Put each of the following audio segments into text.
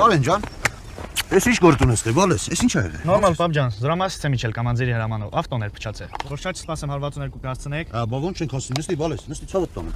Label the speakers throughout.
Speaker 1: Սարեն ջան, ես ինչ գործ ունես դե, բալես, ես ինչ ա եղել։
Speaker 2: Նորմալ պապ ջան, զրամասից եմ իջել կամանձերի հրամանով, ավտոն էր փչացել։ Որ շատ չսպասեմ 162 կհասցնեք։
Speaker 1: Բա ոնց չենք հասցնի, նստի բալես, նստի ցավդ տանը։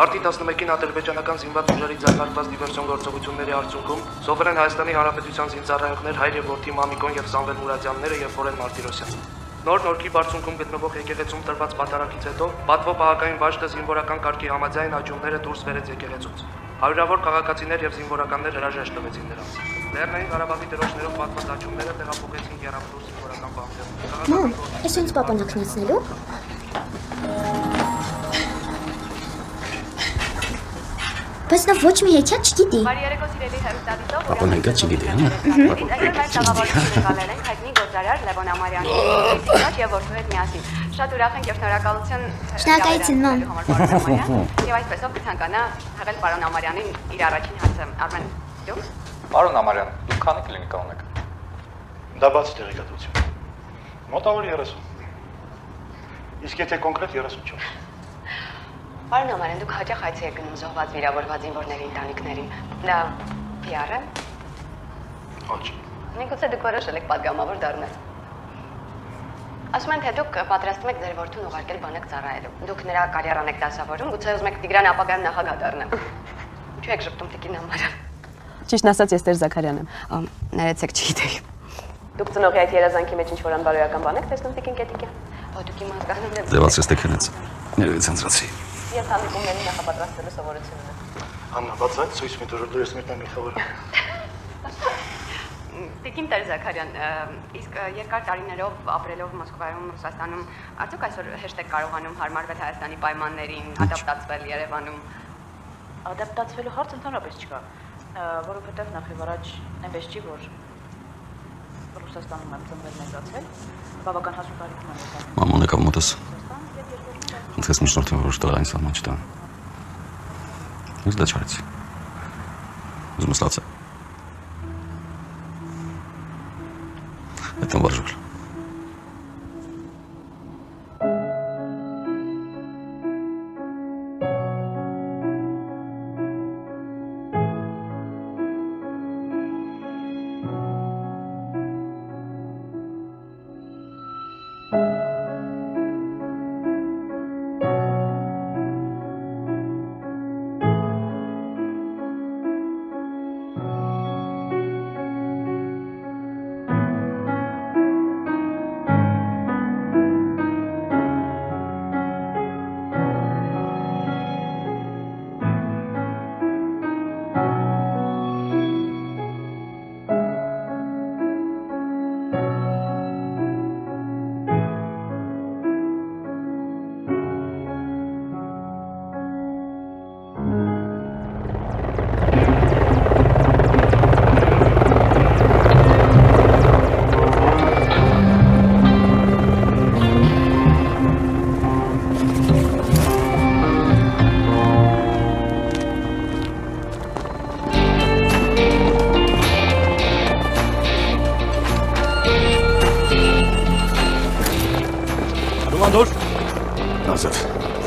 Speaker 3: Մարտի 11-ին ադրբեջանական զինված ուժերի ձեռնարկված դիվերսիոն գործողությունների արդյունքում Սովորեն Հայաստանի Հանրապետության զինծառայողներ Հայր եւ որդի Մամիկոն եւ Սամվել Մուրադյանները եւ Ֆորեն Մարտիրոսյանը։ Նոր Նորքի բարձունքում գտնվող եկեղեցում տրված պատարագից հետո պատվո պահակային վաշտը զինվորական կարգի համաձայն աճումները դուրս բերեց եկեղեցուց։ Հարյուրավոր քաղաքացիներ եւ զինվորականներ հրաժեշտ տվեցին նրանց։ Լեռնային Ղարաբաղի դրոշներով պատված աճումները տեղափոխեցին Եռաբլուր զինվորական բանտերում։
Speaker 4: Մամ, ես ինձ պապանակնացնելու։ Բայց նա ոչ մի հեքիաթ չգիտի։
Speaker 5: Բարի երեկո սիրելի հերոստատիտող։
Speaker 1: Պապան հեքիաթ չգիտի, հա։
Speaker 5: Հայտնի գործարար Լևոն Ամարյանի եւ որդու հետ միասին։ Շատ ուրախ ենք եւ շնորհակալություն։
Speaker 4: Շնորհակալություն, մամ։
Speaker 5: Եվ այսպեսով կցանկանա հղել պարոն Ամարյանին իր առաջին հարցը։ Արմեն, դու։
Speaker 6: Պարոն Ամարյան, դուք քանի կլինիկա ունեք։
Speaker 7: Դա բաց տեղեկատվություն։ Մոտավոր 30։ Իսկ եթե կոնկրետ 34։
Speaker 5: Պարոն Ամարյան, դուք հաճախ այցի եք գնում զոհված վիրավորված զինվորների ընտանիքներին։ Դա PR է։
Speaker 7: Ոչ։
Speaker 5: Միգուցե դուք որոշել եք պատգամավոր դառնալ։ Ասում են, թե դուք պատրաստում եք ձեր որդուն ուղարկել բանակ ծառայելու։ Դուք նրա կարիերան եք դասավորում, գուցե ուզում եք Տիգրան ապագայում նախագահ դառնալ։ Ինչու եք շփվում Տիկին Ամարյան։
Speaker 8: Ճիշտն ասած, ես Տեր Զաքարյանն եմ։
Speaker 5: Ներեցեք, չգիտեի։
Speaker 8: Դուք ծնողի այդ երազանքի մեջ ինչ-որ անբարոյական բան եք տեսնում Տիկին Կետիկյան։
Speaker 5: Ո դուք իմ հասկանում եք։
Speaker 1: Ձևացրեց տեքենից։ Ներողից ցածրացի։
Speaker 8: Ես հանդիպումների նախապատրաստելու սովորություն ունեմ։
Speaker 7: Աննա, բաց այդ ցույց մի դուրս դուրս մտնա մի խորը։
Speaker 5: Տիկին Տեր Զաքարյան, իսկ երկար տարիներով ապրելով Մոսկվայում, Ռուսաստանում, արդյոք այսօր հեշտ եք կարողանում հարմարվել Հայաստանի պայմաններին, ադապտացվել Երևանում։
Speaker 8: Ադապտացվելու հարց ընդհանրապես չկա, որովհետև նախ եւ առաջ այնպես չի, որ Ռուսաստանում եմ ծնվել մեծացել, բավական հասուն տարիքում եմ եկել։
Speaker 1: Մաման եկավ մոտս։ Խնդրես միջնորդին որոշ տղային սահման չտա։ Ես դա չարեցի։ Ուզում ես լացել։ Это важно.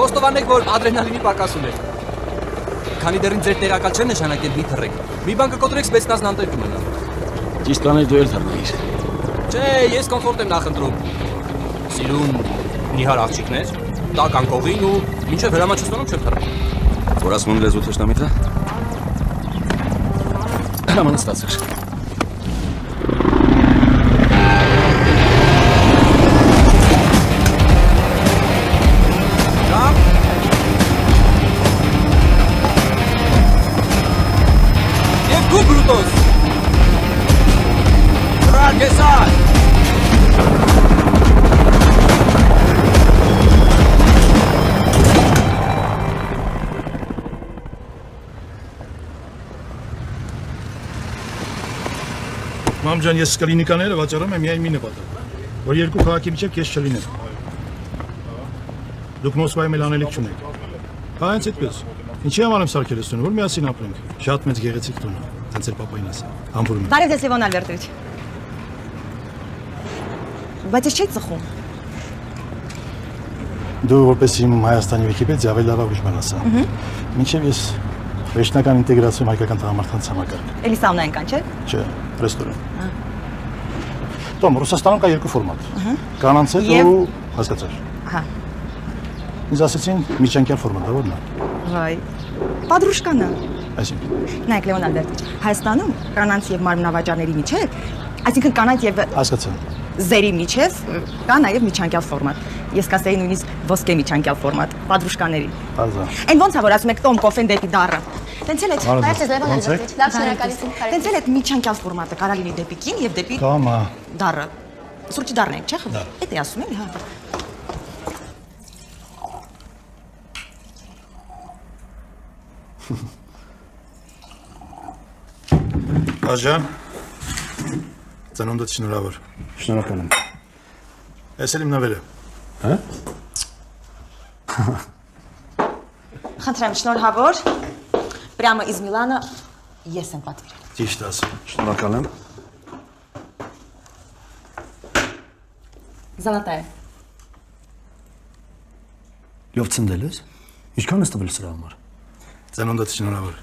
Speaker 9: Խոստովանեք, որ ադրենալինի պակաս ունեք։ Քանի դեռ ինձ ձեր տեղակալ չեն նշանակել, մի թռեք։ Մի բան կկոտրեք, սպեցնազն անտեր կմնա։
Speaker 1: Ճիշտ կաներ դու էլ թռնեիր։
Speaker 9: Չէ, ես կոմֆորտ եմ նախընտրում։ Սիրուն նիհար աղջիկներ, տակ անկողին ու մինչև հրամաչստանում չեմ թռել։
Speaker 1: Որ ասում են լեզու թշնամիտ է։ Հրամանը ստացիր։
Speaker 7: Մամ ջան, ես կլինիկաները վաճառում եմ միայն մի նպատակ, որ երկու քաղաքի միջև քեզ չլինեն։ Դուք Մոսկվայում էլ անելիք չունեք։ Հա, հենց այդպես։ Ինչի համար եմ սարքել ես տունը, որ միասին ապրենք։ Շատ մեծ գեղեցիկ տուն է, հենց էլ պապային ասա։ Համբուրում եմ։
Speaker 8: Բարև ձեզ Լևոն Ալբերտովիչ։ Բայց ես չի ծխում։
Speaker 7: Դու որպես իմ Հայաստանի Վիկիպեդիա ավելի լավ ուրիշ բան ասա։ Մինչև ես վերջնական ինտեգրացիա հայկական տղամարդկանց համակարգ։
Speaker 8: Էլի սաունա են կան, չէ՞։
Speaker 7: Չէ, ռեստորան։ Տոմ, Ռուսաստանում կա երկու ֆորմատ։ Կանանց հետ ու հասկացար։
Speaker 8: Հա։
Speaker 7: Ինձ ասեցին միջանկյալ ֆորմատը, ո՞րն է։
Speaker 8: Վայ։ Պատրուշկանա։
Speaker 7: Այսինքն։
Speaker 8: Նայեք Լևոն Ալբերտովիչ, Հայաստանում կանանց եւ մարմնավաճառների միջև, այսինքն կանանց եւ
Speaker 7: Հասկացա։
Speaker 8: զերի միջև կա նաեւ միջանկյալ ֆորմատ։ Ես կասեի նույնիսկ ոսկե միջանկյալ ֆորմատ, պատրուշկաների։
Speaker 7: Բազա։
Speaker 8: Այն ոնց է որ ասում եք Տոմ կոֆեն դեպի դառը։ Տենց էլ է։
Speaker 4: Բայց Լևոն Ալբերտովիչ, լավ շնորհակալություն։
Speaker 8: Տենց էլ է միջանկյալ ֆորմատը կարա լինի դեպի կին եւ դեպի
Speaker 7: Տոմա։
Speaker 8: դառը։ Սուրճի դառն եք, չէ՞ խմի։ Էդ է ասում էլի, հա։
Speaker 7: Աժան։ Ծնունդդ շնորհավոր։
Speaker 10: Շնորհակալ եմ։
Speaker 7: Ես էլ իմ նվերը։
Speaker 10: Հա։
Speaker 8: Խնդրեմ, շնորհավոր։ Պրյամը iz Միլանը ես եմ պատվիրել։
Speaker 7: Ճիշտ ասում։
Speaker 10: Շնորհակալ եմ։
Speaker 8: Զալատայ։
Speaker 10: Լավ ցնդել ես։ Ինչքան ես տվել սրա համար։
Speaker 7: Ծնունդդ շնորհավոր։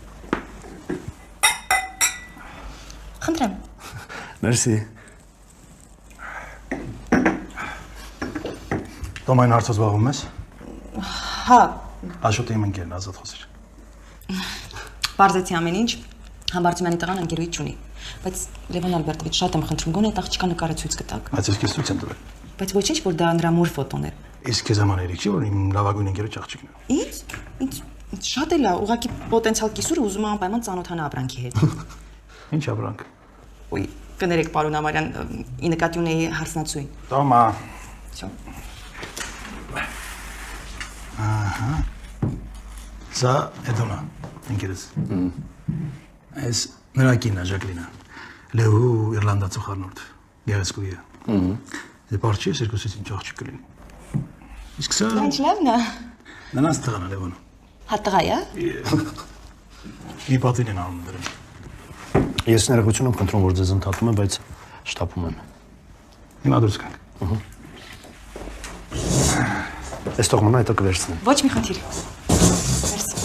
Speaker 8: Խնդրեմ։
Speaker 10: Մերսի։
Speaker 7: Տոմ այն հարցով զբաղվում ես։
Speaker 8: Հա,
Speaker 7: Աշոտի իմ ընկերն ազատ խոսիր։
Speaker 8: բարձեցի ամեն ինչ, Համբարձումյանի տղան ընկերուհի չունի, բայց Լևոն Ալբերտովիչ շատ եմ խնդրում գոնե այդ աղջկա նկարը ցույց կտաք։
Speaker 7: Բայց ես քեզ ցույց եմ տվել։
Speaker 8: Բայց ոչինչ որ դա նրա մոր ֆոտոն է։
Speaker 7: Իսկ քեզ համար երեք չի որ իմ լավագույն ընկերոջ աղջիկն է։
Speaker 8: Ինչ շատ էլ է, ուղղակի պոտենցիալ կիսուրը ուզում է անպայման ծանոթանա ապրանքի հետ։
Speaker 7: Ինչ ապրանք։
Speaker 8: Ոյ, կներեք պարոն Ամարյան, ի նկատի ունեի հարսնացույն։
Speaker 7: Տոմա։
Speaker 8: Всё։
Speaker 7: Ահա։ Սա էդոնա, ընկերս։ Այս նրա կինը Ժակլինը։ Լեհու Իռլանդացու խառնուրդ։ Գեղեցկուհի է։ Դե parçայից երկուսից ինչ աղջիկ կլինի։ Իսկ սա
Speaker 8: Ինչ լավն է։
Speaker 7: նրանց տղան է Լևոնը։
Speaker 8: Հա տղա է։
Speaker 7: Մի պատին են անում դրան։
Speaker 10: Ես ներողություն եմ խնդրում, որ ձեզ ընդհատում եմ, բայց շտապում եմ։
Speaker 7: Հիմա դուրս գանք։
Speaker 10: Այս թող մնա, հետո կվերցնեմ։
Speaker 8: Ոչ մի խնդիր։ Մերսի։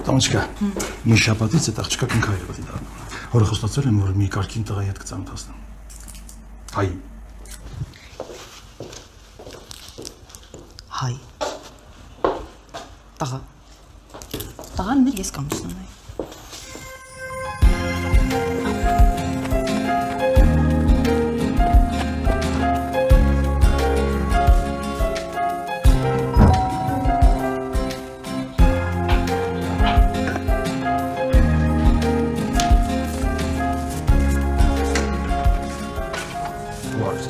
Speaker 7: Տոմչկա, մի շաբաթից այդ աղջկա կնքայր պետք է դառնա։ Հորը խոստացել եմ, որ մի կարգին տղայի հետ կծանոթացնեմ։ Հայ։
Speaker 8: Հայ։ Տղա։ Տղան մեր ես կամուսնանայի։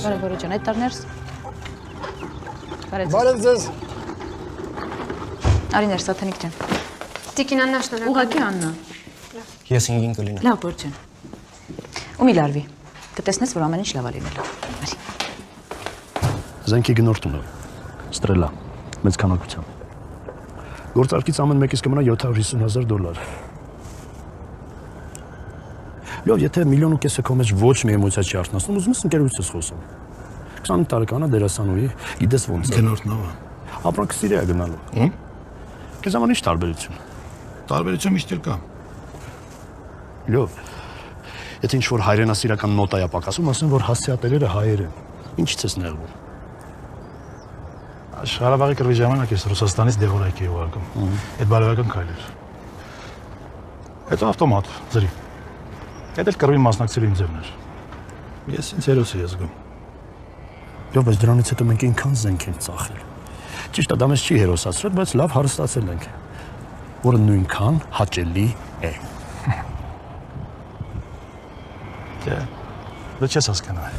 Speaker 8: Բարև ջան, այդ տարներս։
Speaker 10: Բարև ձեզ։
Speaker 8: Արի ներս Սաթանիկ ջան։
Speaker 4: Տիկին Աննա շնորհակալ։
Speaker 8: Ուղղակի Աննա։
Speaker 9: Ես ինքին կլինեմ։
Speaker 8: Լավ բոր ջան։ Ու մի լարվի։ Կտեսնես, որ ամեն ինչ լավ է լինելու։ Արի։
Speaker 10: Զենքի գնորդուն է։ Ստրելա, մեծ քանակությամբ։ Գործարքից ամեն մեկից կմնա $750,000։ Լավ, եթե 1.5 միլիոնը քո մեջ ոչ մի էմոցիա չի արթնացնում, ուզում ես ընկերությունից խոսում։ 20 տարեկան է դերասանուհի, գիտես ոնց է։
Speaker 7: Գնորդն ո՞վ է։
Speaker 10: Ապրանքը Սիրիա է գնալու։ Քեզ համար ի՞նչ տարբերություն։
Speaker 7: Տարբերություն միշտ էլ կա։
Speaker 10: Լավ։ Եթե ինչ-որ հայրենասիրական նոտա է պակասում, ասեմ, որ հասցեատերերը հայեր են։ Ինչից ես նեղվում։
Speaker 7: Ղարաբաղի կռվի ժամանակ ես Ռուսաստանից դեղորայք էի ուղարկում։ Այդ բարոյական քայլ էր։ Հետո ավտոմատ, զրի։ Այդ էլ կռվին մասնակցելու իմ ձևն էր։ Ես ինձ հերոս էի զգում։
Speaker 10: Լավ, բայց դրանից հետո մենք ինքան զենք ենք ծախել։ Ճիշտ է, դա մեզ չի հերոսացրել, բայց լավ հարստացել ենք, որը նույնքան հաճելի է։
Speaker 7: Դե, դու չես հասկանա։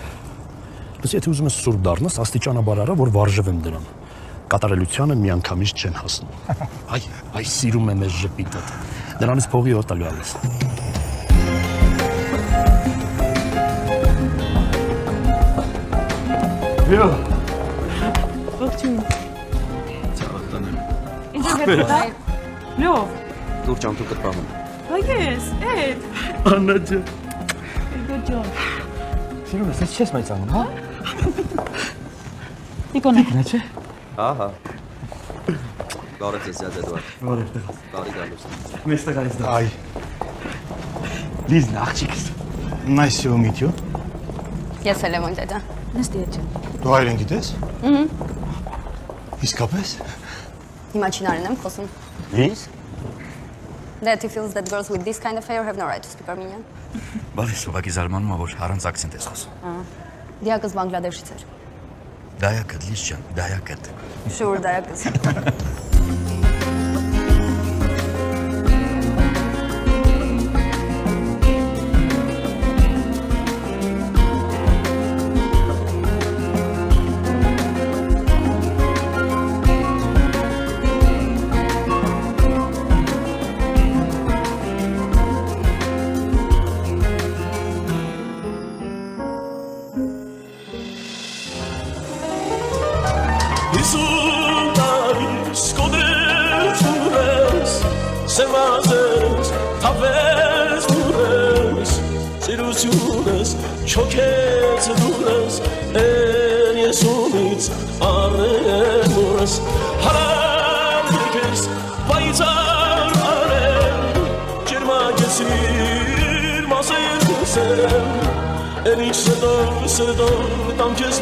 Speaker 10: Բայց եթե ուզում ես սուրբ դառնաս, աստիճանաբար արա, որ վարժվեմ դրան։ Կատարելությանը միանգամից չեն հասնում։ Այ սիրում եմ այս ժպիտը։ Դրանից փողի հոտ է գալիս։ Յո։
Speaker 8: Ողջույն։
Speaker 10: Ցավոք տանեմ։
Speaker 8: Ինչ հետո։ Լավ։
Speaker 9: Դուր ճանտու կտպանում։
Speaker 8: Բայց էդ։
Speaker 10: Աննա ջան։
Speaker 8: Գոջոն։
Speaker 10: Սիրուն ես չես մայցանում, հա։
Speaker 8: Տիկոնը։
Speaker 10: Նա չէ։
Speaker 9: Ահա։ Բարև ձեզ, Էդուարդ։
Speaker 10: Բարև։
Speaker 9: Բարի գալուս։
Speaker 10: Մեստը գալիս դա։ Այ։ Լիզն աղջիկս։ Nice to meet you։
Speaker 5: Ես էլ եմ ոնց դա։
Speaker 8: Նստի էջ։
Speaker 7: Դու հայերեն գիտես։ Իսկապես։
Speaker 5: Հիմա չինարեն եմ խոսում։
Speaker 10: Լիզ։
Speaker 5: That he feels that girls with this kind of hair have no right to speak Armenian։
Speaker 1: Բալիս ուղղակի զարմանում ա, որ առանց ակցենտ ես խոսում։
Speaker 5: Դիակս Բանգլադեշից էր։
Speaker 1: Դայակդ, Լիզ ջան, դայակդ։
Speaker 5: Շուր դիակս։
Speaker 11: Չոքեց դուրս են եսումից առնորս հարան եկես պայծար արեն ջերմագեցիր մասեր սեմ են ինչ սեդոր տամ կես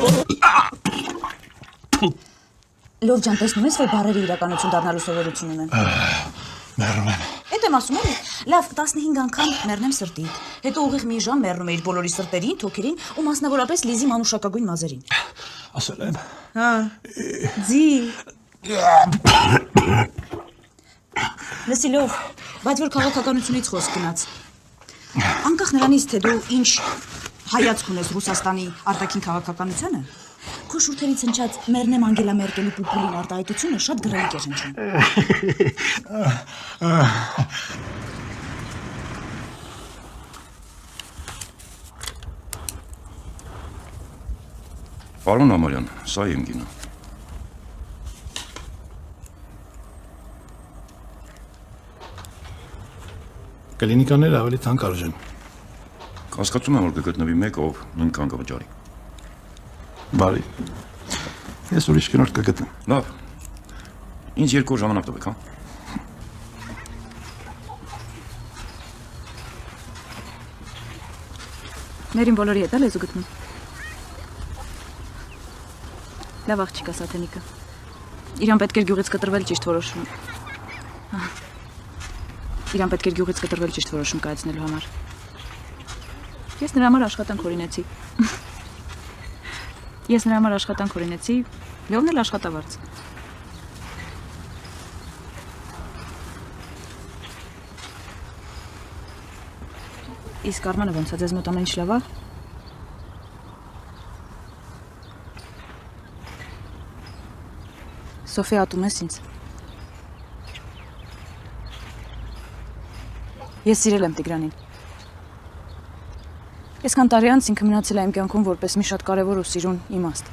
Speaker 8: Լով ջան, տեսնում ես, որ բառերը իրականություն դառնալու սովորություն ունեն։
Speaker 7: Մեռնում եմ։
Speaker 8: Էդ եմ ասում եմ, լավ 15 անգամ մեռնեմ սրտի։ Հետո ուղիղ մի ժամ մեռնում էիր բոլորի սրտերին, թոքերին ու մասնավորապես Լիզի մանուշակագույն մազերին։
Speaker 7: Ասել եմ։
Speaker 8: Հա։ Ձի։ Լսի լով, բայց որ քաղաքականությունից խոսք գնաց։ Անկախ նրանից, թե դու ինչ հայացք ունես Ռուսաստանի արտաքին քաղաքականությանը, քո շուրթերից հնչած մեռնեմ Անգելա Մերկելի պուպուլին արտահայտությունը շատ գրավիչ է հնչում։
Speaker 1: Պարոն Ամարյան, սա իմ գինը։
Speaker 7: Կլինիկաները ավելի թանկ արժեն։
Speaker 1: Կասկածում եմ, որ կգտնվի մեկը, ով նույն կան կվճարի։
Speaker 7: Բարի։ Ես ուրիշ կնորդ կգտնեմ։
Speaker 1: Լավ։ Ինձ 2 օր ժամանակ տվեք, հա։
Speaker 8: Ներին բոլորի հետ էլ ես ու գտնում։ Լավ աղջիկ է Սաթենիկը։ Իրան պետք էր գյուղից կտրվել ճիշտ որոշում։ Իրան պետք էր գյուղից կտրվել ճիշտ որոշում կայացնելու համար։ Ես նրա համար աշխատանք օրինեցի։ Ես նրա համար աշխատանք օրինեցի, Լևն էլ աշխատավարձ։ Իսկ Արմանը ոնց է, ձեզ մոտ ամեն ինչ լավ է։ Սոֆիա, ատում ես ինձ։ Ես սիրել եմ Տիգրանին։ Այսքան տարի անց ինքը մնացել է իմ կյանքում որպես մի շատ կարևոր ու սիրուն իմաստ։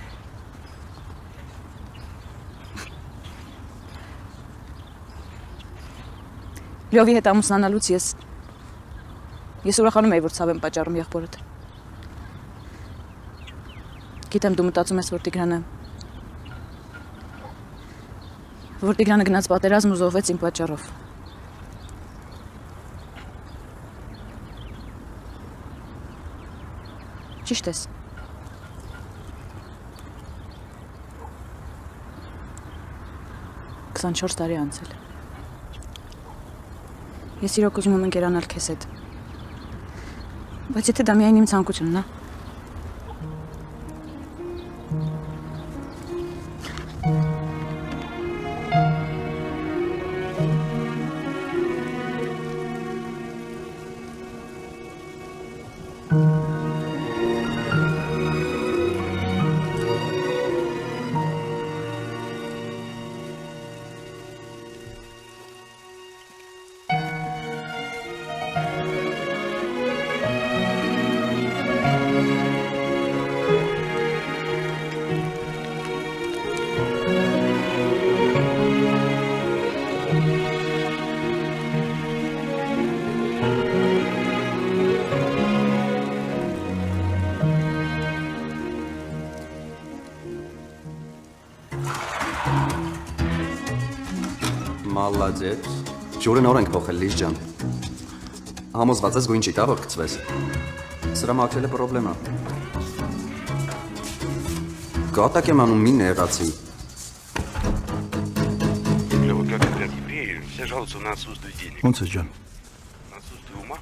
Speaker 8: Լյովի հետ ամուսնանալուց ես ուրախանում էի, որ ցավ եմ պատճառում եղբորդ։ Գիտեմ դու մտածում ես, որ Տիգրանը գնաց պատերազմ ու զոհվեց իմ պատճառով։ Ճիշտ ես։ Քսանչորս տարի անցել։ Ես իրոք ուզում եմ ընկերանալ քեզ հետ։ Բայց եթե դա միայն իմ ցանկությունն է։
Speaker 12: Մալադեց։ Ջուրը նոր ենք փոխել Լիզ ջան։ Համոզված ես գույն չի տա որ գցվես։ Սրա մաքրելը պրոբլեմա։ Կատակ եմ անում մի նեղացի։
Speaker 13: Вот как говорят евреи, все жалуются на отсутствие денег.
Speaker 7: Ոնց է ջան։
Speaker 13: На отсутствие ума?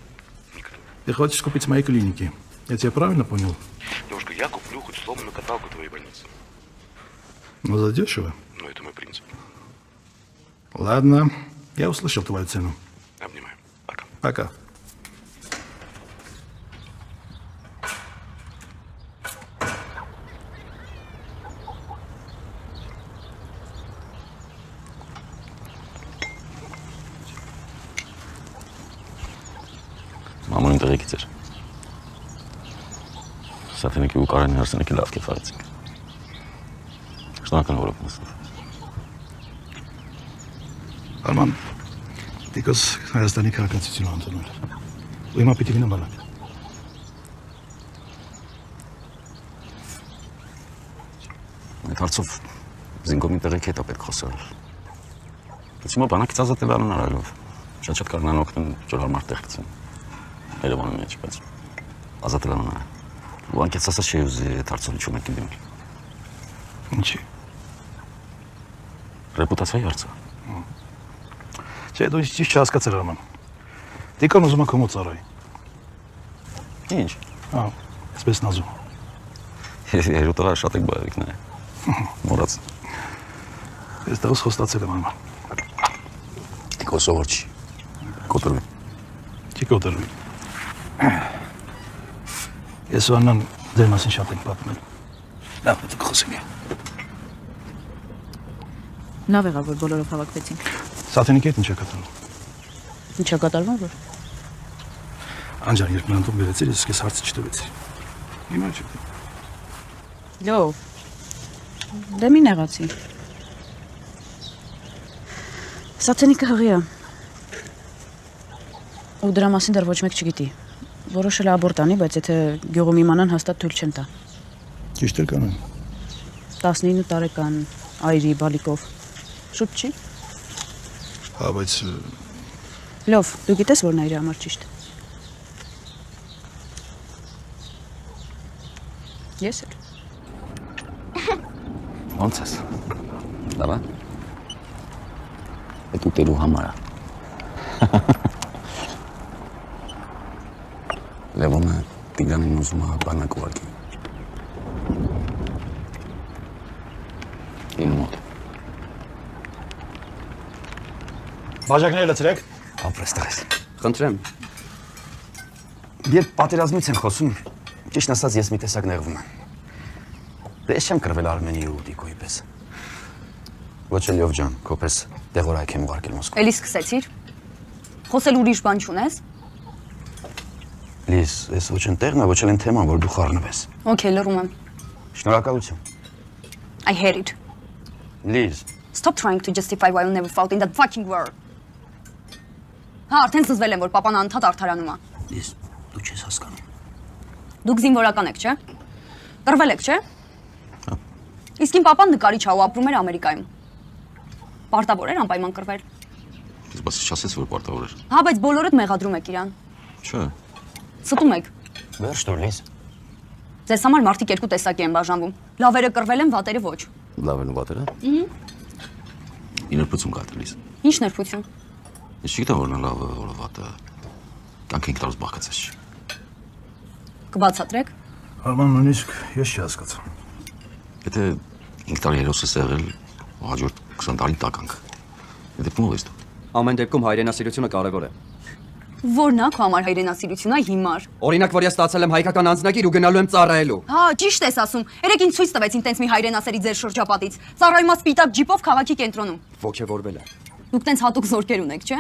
Speaker 13: Никто.
Speaker 7: Ты хочешь купить мои клиники? Я тебя правильно понял?
Speaker 13: Девушка, я куплю хоть сломанную каталку твоей больницы.
Speaker 7: Но задешево.
Speaker 13: Но это мой принцип.
Speaker 7: Ладно, я услышал твою цену.
Speaker 13: Обнимаю. Пока.
Speaker 7: Пока.
Speaker 1: Մամունին տեղեկից էր։ Սաթենիկի ու Կարենի հարսենիկի լավ կեֆ արեցինք։ Շնորհակալ որով նստով։
Speaker 7: Արման, դիկոս Հայաստանի քաղաքացիությունը անցնում էր։ Ու հիմա պիտի գնամ բանակ։
Speaker 1: Այդ հարցով զինգոմի տեղեքի հետ է պետք խոսել։ Բայց հիմա բանակից ազատել անուն արելով։ Շատ կարնան օգնում ջոր հարմար տեղ գցեն։ Երևանի մեջ, բայց ազատել անուն արա։ Ու անկեց ասած չի ուզի այդ հարցով ինչ ունենք դիմել։
Speaker 7: Ինչի։
Speaker 1: Ռեպուտացիայի հարցը։
Speaker 7: Չէ, դու ճիշտ չհասկացել Արման։ Դիկոն ուզում է քո մոտ ծառայի։
Speaker 1: Ինչ։
Speaker 7: Հա, այսպես նազում։
Speaker 1: Երութղա շատ եք բայիկն է։ Մորաց։
Speaker 7: Ես դեռ խոստացել եմ Արման։
Speaker 1: Դիկո սովոր չի։ Կոտրվի։
Speaker 7: Չի կոտրվի։ Ես ու Աննան ձեր մասին շատ ենք պատմել։ Լավ, դուք խոսենք։
Speaker 8: Լավ եղավ, որ բոլորով հավաքվեցինք։
Speaker 7: Սաթենիկի հետ ինչ է կատարվում։
Speaker 8: Ինչ է կատարվում, որ։
Speaker 7: Անջան, երբ նրան տուն բերեցիր, ես քեզ հարցը չտվեցի։ Հիմա չէ։
Speaker 8: Լավ։ Դե մի նեղացի։ Սաթենիկը հղի է։ Ու դրա մասին դեռ ոչ մեկ չգիտի։ Որոշել է աբորտ անի, բայց եթե գյուղում իմանան, հաստատ թույլ չեն տա։
Speaker 7: Ճիշտ է կանեն։
Speaker 8: 19 տարեկան այրի բալիկով։ Շուտ չի։
Speaker 7: Հա, բայց
Speaker 8: Լավ, դու գիտես, որ նա իր համար ճիշտ։ Ես էլ։
Speaker 1: Ոնց ես։ Լավ է։ Այդ ուտելու համար է։ Լևոնը Տիգրանին ուզում է բանակ ուղարկի։ Իմ մոտ։
Speaker 7: Բաժակները լցրեք։
Speaker 1: Ապրես տղես։
Speaker 12: Խնդրեմ։
Speaker 1: Երբ պատերազմից են խոսում, ճիշտ ասած ես մի տեսակ նեղվում եմ։ Դե ես չեմ կրվել Արմենիի ու Դիկոյի պես։ Ոչ էլ Լյով ջան, քո պես տեղորայք եմ ուղարկել Մոսկվա։
Speaker 5: Էլի սկսեցիր։ Խոսել ուրիշ բան չունես։
Speaker 1: Լիզ, ես ոչ են տեղն է, ոչ էլ են թեման, որ դու խառնվես։
Speaker 5: Okay, լռում եմ։
Speaker 1: Շնորհակալություն։
Speaker 5: I hate it.
Speaker 1: Լիզ։
Speaker 5: Stop trying to justify why you never fought in that fucking war. Հա, արդեն զզվել եմ, որ papan անդադ արդարանում է։
Speaker 1: Լիզ, դու չես հասկանում։
Speaker 5: Դուք զինվորական եք, չէ՞։ Կռվել եք, չէ՞։
Speaker 1: Հա։
Speaker 5: Իսկ իմ papan նկարիչ է ու ապրում էր Ամերիկայում։ Պարտավոր էր անպայման կռվել։
Speaker 1: Ես բացի չասես, որ պարտավոր էր։
Speaker 5: Հա, բայց բոլորդ մեղադրում եք իրան։
Speaker 1: Չէ։
Speaker 5: Ստում եք։
Speaker 1: Վերջ տուր, Լիզ։
Speaker 5: Ձեզ համար մարդիկ երկու տեսակի են բաժանվում։ Լավերը կռվել են, վատերը ոչ։
Speaker 1: Լավն ու վատերը։ Իներպություն կա Լիզ։
Speaker 5: Ինչ ներբություն։
Speaker 1: Ես չգիտեմ որ նա լավը, որը վատը։ Կյանքը ինքնարոց բաղկացած չի։
Speaker 5: Կբացատրեք։
Speaker 7: Արման, նույնիսկ ես չհասկացա։
Speaker 1: Եթե 5 տարի հերոսս եղել, հաջորդ 20 տարի տականք։ Եթե դու ես դու։
Speaker 12: Ամեն դեպքում հայրենասիրությունը կարևոր է։
Speaker 5: Որն է քո համար հայրենասիրությունը հիմար։
Speaker 12: Օրինակ, որ ես ստացել եմ հայկական անձնագիր ու գնալու եմ ծառայելու։
Speaker 5: Հա, ճիշտ ես ասում։ Երեք ինձ ցույց տվեցին տենց մի հայրենասերի ձեր շրջապատից։ Ծառայումած սպիտակ ջիպով քաղաքի կենտրոնում։
Speaker 12: Ոգևորվել է։
Speaker 5: Դուք տենց հատուկ զորքեր ունեք, չէ՞։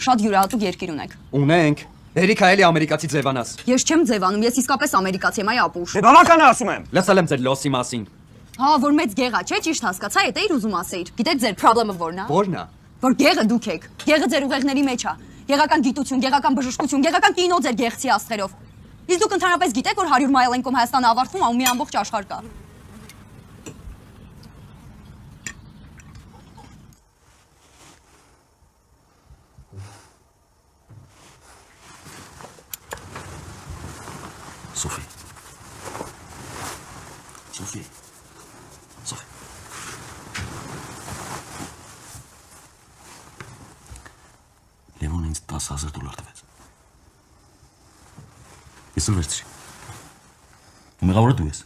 Speaker 5: Շատ յուրահատուկ երկիր ունեք։
Speaker 12: Ունենք։ Երիք այելի ամերիկացի ձևանաս։
Speaker 5: Ես չեմ ձևանում, ես իսկապես ամերիկացի եմ, այ ապուշ։
Speaker 12: Դե բավական է ասում եմ։ Լսել եմ ձեր լոսի մասին։
Speaker 5: Հա, որ մեծ գեղա, չէ՞, ճիշտ հասկացա, եթե իր ուզում ասեիր։ Գիտեք ձեր խնդրումը որն է։
Speaker 12: Որն է։
Speaker 5: Որ գեղը դուք եք։ Գեղը ձեր ուղեղների մեջ է։ Գեղական գիտություն, գեղական բժշկություն, գեղական կինո ձեր գեղցի աստղերով։ Իսկ դուք ընդհանրապես գիտեք, որ 100 մայլ են կոմ Հայաստանը ավարտվում, ու մի ամբողջ աշխարհ կա։
Speaker 1: Սոֆի։ Սոֆի։ Սոֆի։ Լևոնը ինձ $10,000 տվեց։ Ես էլ վերցրի։ Ու մեղավորը դու ես։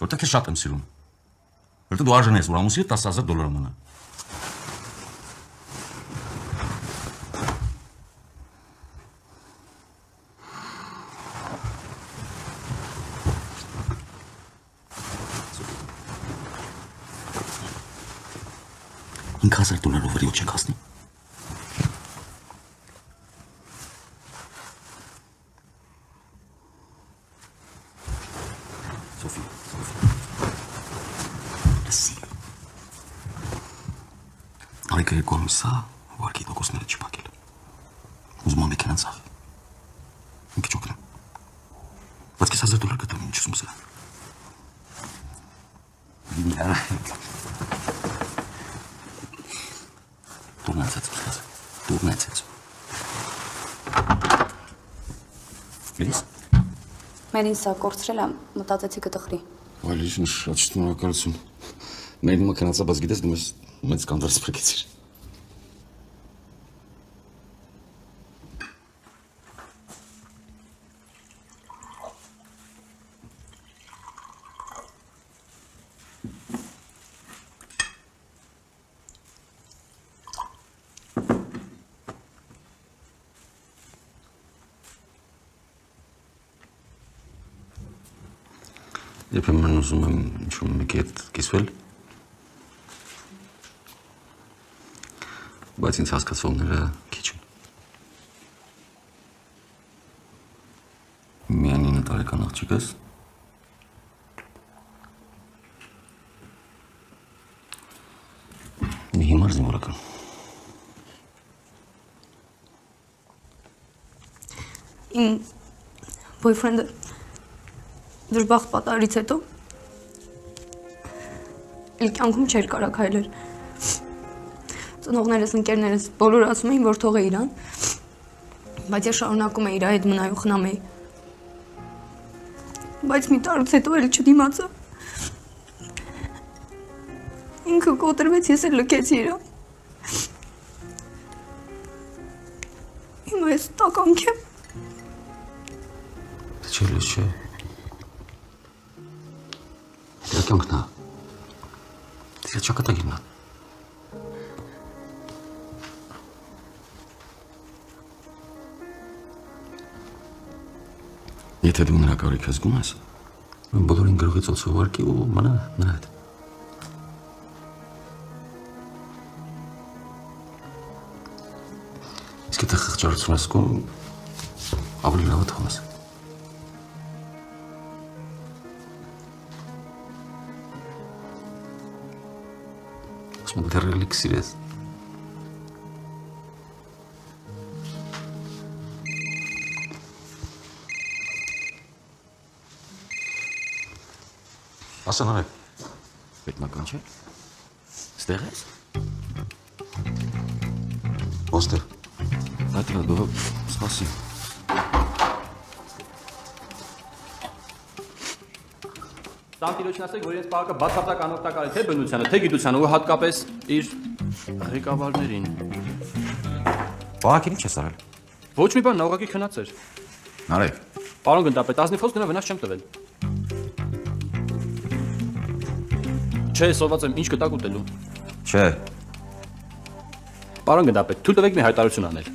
Speaker 1: Որտե՞ղ ես շատ եմ սիրում։ Որտե դու արժան ես, որ ամուսի $10,000 մնա։ $5,000 վրի ու չեք հասնի։ Սոֆի, լսի։ Արիկը երկորում սա, վարկի տոկոսները չի պակել։ Ուզում եմ մեքենան ծախ։ Ինքը չոքնեմ։ Բայց կես $1,000 գտամ, ինչ ուզում սա։ Դուրնացեց։ Լիս։
Speaker 5: Մերին սա կորցրել եմ, մտածեցի կտխրի։
Speaker 1: Այլ ինչ շատ շնորհակալություն։ Մերին մքնացա, բայց գիտես դու մեծ կանտարս փրկեցիր։ Երբեմն ուզում եմ ինչ-որ մեկի հետ կիսվել, բայց ինձ հասկացողները քիչ են։ Միայն 9 տարեկան աղջիկ ես, մի հիմար զինվորական։
Speaker 5: Իմ boyfriend-ը դժբախտ պատահարից հետո իլ կյանքում չէր կարա քայլել։ Ծնողներս, ընկերներս բոլորը ասում էին, որ թող է իրան, բայց ես շարունակում էի իր հետ մնալ ու խնամ էի։ Բայց մի տարուց հետո էլ չդիմացա։ Ինքը կոտրվեց, ես էլ լքեցի իրան։ Հիմա ես տականք եմ։
Speaker 1: Չէ։ Կյանքն է։ Դե չկտագին նա։ Եթե դու նրա կարիքը զգում ես, բոլորին գրողից օծու վարկի ու մնա նրա հետ։ Իսկ եթե խղճարություն ես զգում, ավելի լավ է թողնես։ Դեռ էլիքսիր ես։ Ասա նարեկ, պետմական չէ, ստեղ ես։ Ոստեղ, այդրը դողը սպասի։
Speaker 9: Տանտիրոջն ասեք, որ իրենց պահակը բացարձակ անօգտակար է թե բնությանը, թե գիտությանը ու հատկապես իր ղեկավարներին։
Speaker 1: Պահակին ինչ ես արել։
Speaker 9: Ոչ մի բան, նա ուղղակի քնած էր։
Speaker 1: Նարեկ։
Speaker 9: Պարոն գնդապետ, ազնիվ նրա վնաս չեմ տվել։ Չէ, սոված եմ, ինչ կտակ ուտելու։
Speaker 1: Չէ։
Speaker 9: Պարոն գնդապետ, թույլ տվեք մի հայտարարություն անել։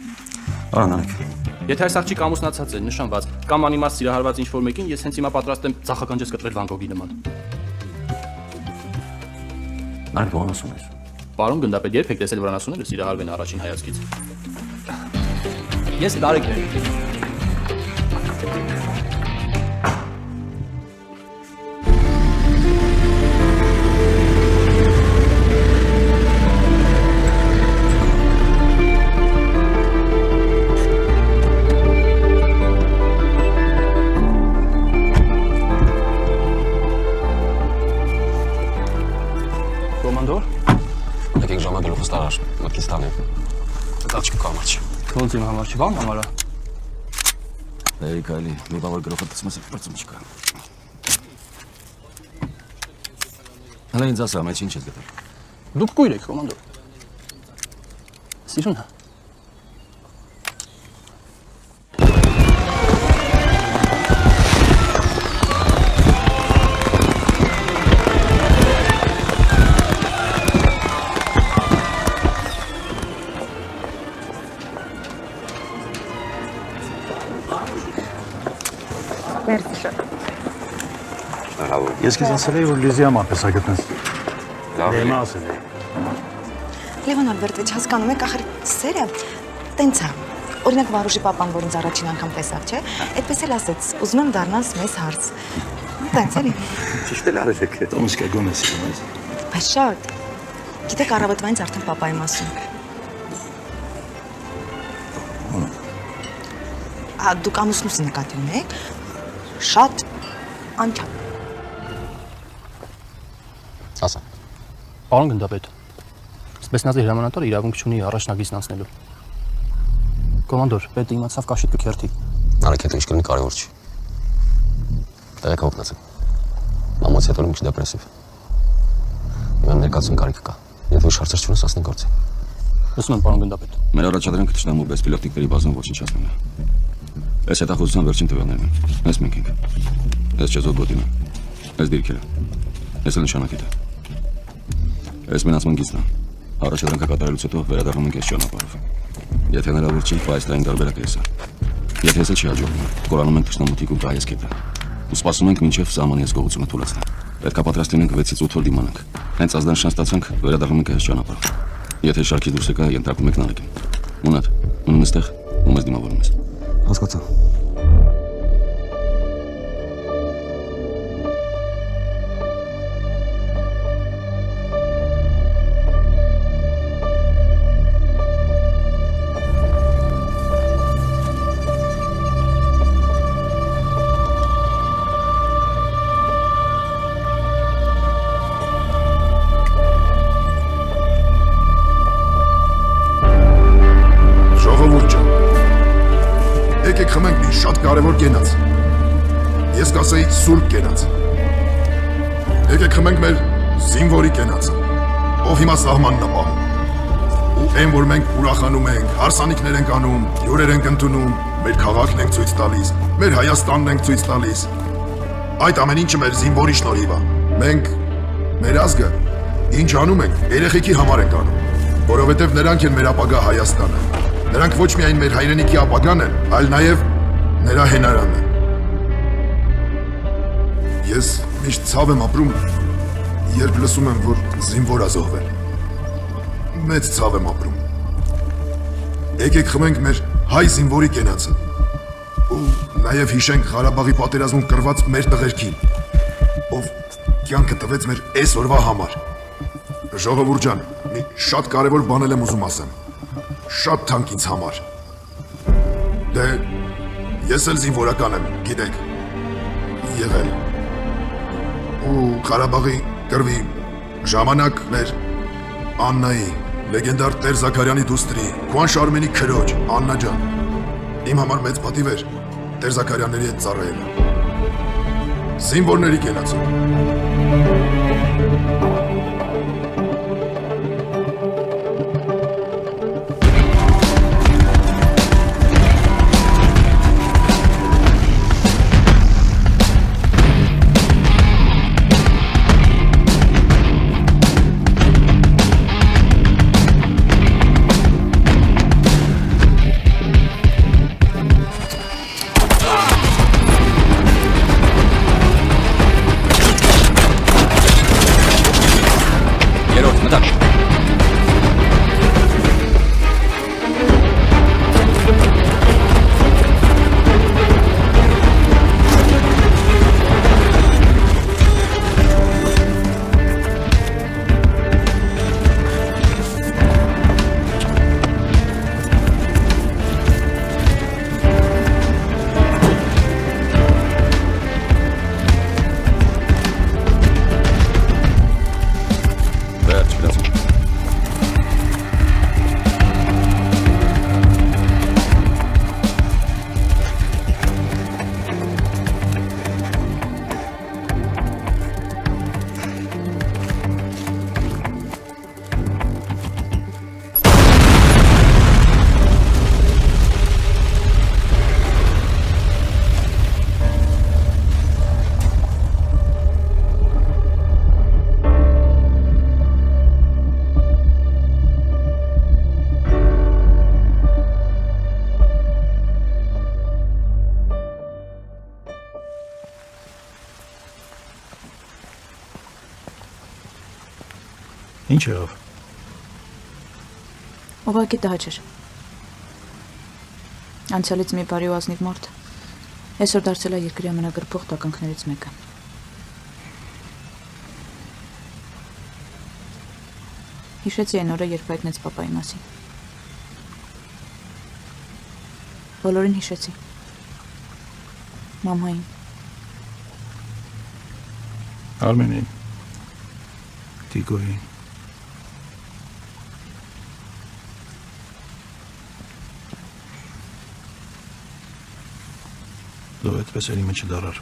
Speaker 1: Արա Նարեկ։
Speaker 9: Եթե այս աղջիկ ամուսնացած է, նշանված, կամ անիմաստ սիրահարված ինչ-որ մեկին, ես հենց հիմա պատրաստ եմ ծախականջես կտրել Վան Գոգի նման։
Speaker 1: Նարեկ, ո՞ն ասում ես։
Speaker 9: Պարոն գնդապետ, երբ եք տեսել վրանասունները սիրահարվեն առաջին հայացքից։ Ես Նարեկն եմ։
Speaker 1: Եկեք ժամը գլուխս տարար, մտքից տանեմ։ Տաճ կամաչ։
Speaker 9: Ոնց իմ համար չի, բան համարա։
Speaker 1: Էի կայլի, մի բավար գրոհը տծմես է պրծում չկա։ Հələ ինձ ասա, մեջ ինչ ես գտել։
Speaker 9: Դուք կույր եք, կոմանդոր։ Սիրուն հա։
Speaker 7: Ես քեզ ասել էի, որ Լիզի համար պես ագտնես։
Speaker 13: Լավ է։
Speaker 7: Դեմա ասել էի։
Speaker 8: Լևոն Ալբերտովիչ, հասկանում եք, ախր սերը տենց է։ Օրինակ Վարուժի պապան, որ ինձ առաջին անգամ տեսավ, չէ՞, այդպես էլ ասեց, ուզում եմ դառնաս մեզ հարց։ Տենց էլի։
Speaker 7: Ճիշտ էլ արել եք, Տոմս կգոն ես իմ այս։
Speaker 8: Բայց շատ։ Գիտեք, առավոտվանից արդեն պապայում ասում։ Դուք ամուսնուս նկատի ունեք, շատ անչափ։
Speaker 9: Ասա։ Պարոն գնդապետ, Սպեցնազի հրամանատարը իրավունք չունի առաջնագիծն անցնելու։ Կոմանդոր, պետը իմացավ կաշիտ կքերթի։
Speaker 1: Արագ ինչ կլինի կարևոր չի։ Տեղեկ հոգնացեմ։ Մամոց հետո մի քիչ դեպրեսիվ։ Իմ ներկայացում կարիք կա։ Եթե ուշ հարցեր չունես, ասնի գործի։
Speaker 9: Լսում եմ, պարոն գնդապետ։
Speaker 1: Մեր առաջադրանքը թշնամու բեսպիլոտիկների բազում ոչնչացնելն է։ Այս հետախուզության վերջին տվյալներն են։ Այս մենք ենք։ Այս չեզոք գոտին է։ Այս դիրքերը։ Այս էլ նշանակիթը։ Այս մենացման գիծն է։ Առաջադրանքը կատարելուց հետո վերադառնում ենք այս ճանապարհով։ Եթե հնարավոր չի, այս լայն տարբերակը է սա։ Եթե հեսը չի հաջողվում, կորանում ենք թշնամութիկ ու գայես կետը։ Ու սպասում ենք մինչև սահմանի հսկողությունը թույլատնի։ Պետք է պատրաստ լինենք 6-ից 8 օր դիմանանք։ Հենց ազդան շանս ստացանք, վերադառնում ենք այս ճանապարհով։ Եթե շարքի դուրս եկա, ենթարկում եք նարեկին։ Մունատ, մնում այստեղ ու մեզ դիմավորում ես։ Հասկացա։
Speaker 14: Կարևոր կենաց։ Ես կասեի սուրբ կենաց։ Եկեք խմենք մեր զինվորի կենացը, ով հիմա սահմանն է պահում։ Ու այն, որ մենք ուրախանում ենք, հարսանիքներ ենք անում, հյուրեր ենք ընդունում, մեր քաղաքն ենք ցույց տալիս, մեր Հայաստանն ենք ցույց տալիս։ Այդ ամեն ինչը մեր զինվորի շնորհիվ է։ Մենք մեր ազգը ինչ անում ենք, երեխեքի համար ենք անում, որովհետև նրանք են մեր ապագա Հայաստանը։ Նրանք ոչ միայն մեր հայրենիքի ապագան են, այլ նաև նրա հենարանն է։ Ես միշտ ցավ եմ ապրում, երբ լսում եմ, որ զինվոր ա զոհվել։ Մեծ ցավ եմ ապրում։ Եկեք խմենք մեր հայ զինվորի կենացը ու նաև հիշենք Ղարաբաղի պատերազմում կռված մեր տղերքին, ով կյանքը տվեց մեր այս օրվա համար։ Ժողովուրդ ջան, մի շատ կարևոր բան եմ ուզում ասեմ։ Շատ թանկ ինձ համար։ Դե ես էլ զինվորական եմ, գիտեք, եղել։ Ու Ղարաբաղի կռվի ժամանակ մեր Աննայի, լեգենդար Տեր Զաքարյանի դուստրի, Քուան Շարմենի քրոջ, Աննա ջան, իմ համար մեծ պատիվ էր Տեր Զաքարյանների հետ ծառայելը։ Զինվորների կենացը։
Speaker 7: Ինչ եղավ։
Speaker 8: Ուղղակի տհաճ էր։ Անցյալից մի բարի ու ազնիվ մարդ այսօր դարձել է երկրի ամենագրփող տականքներից մեկը։ Հիշեցի այն օրը, երբ հայտնեց պապայի մասին։ Բոլորին հիշեցի։ Մամային։
Speaker 7: Արմենին։ Տիգոյին։ Դու այդպես էլ իմը չդարար։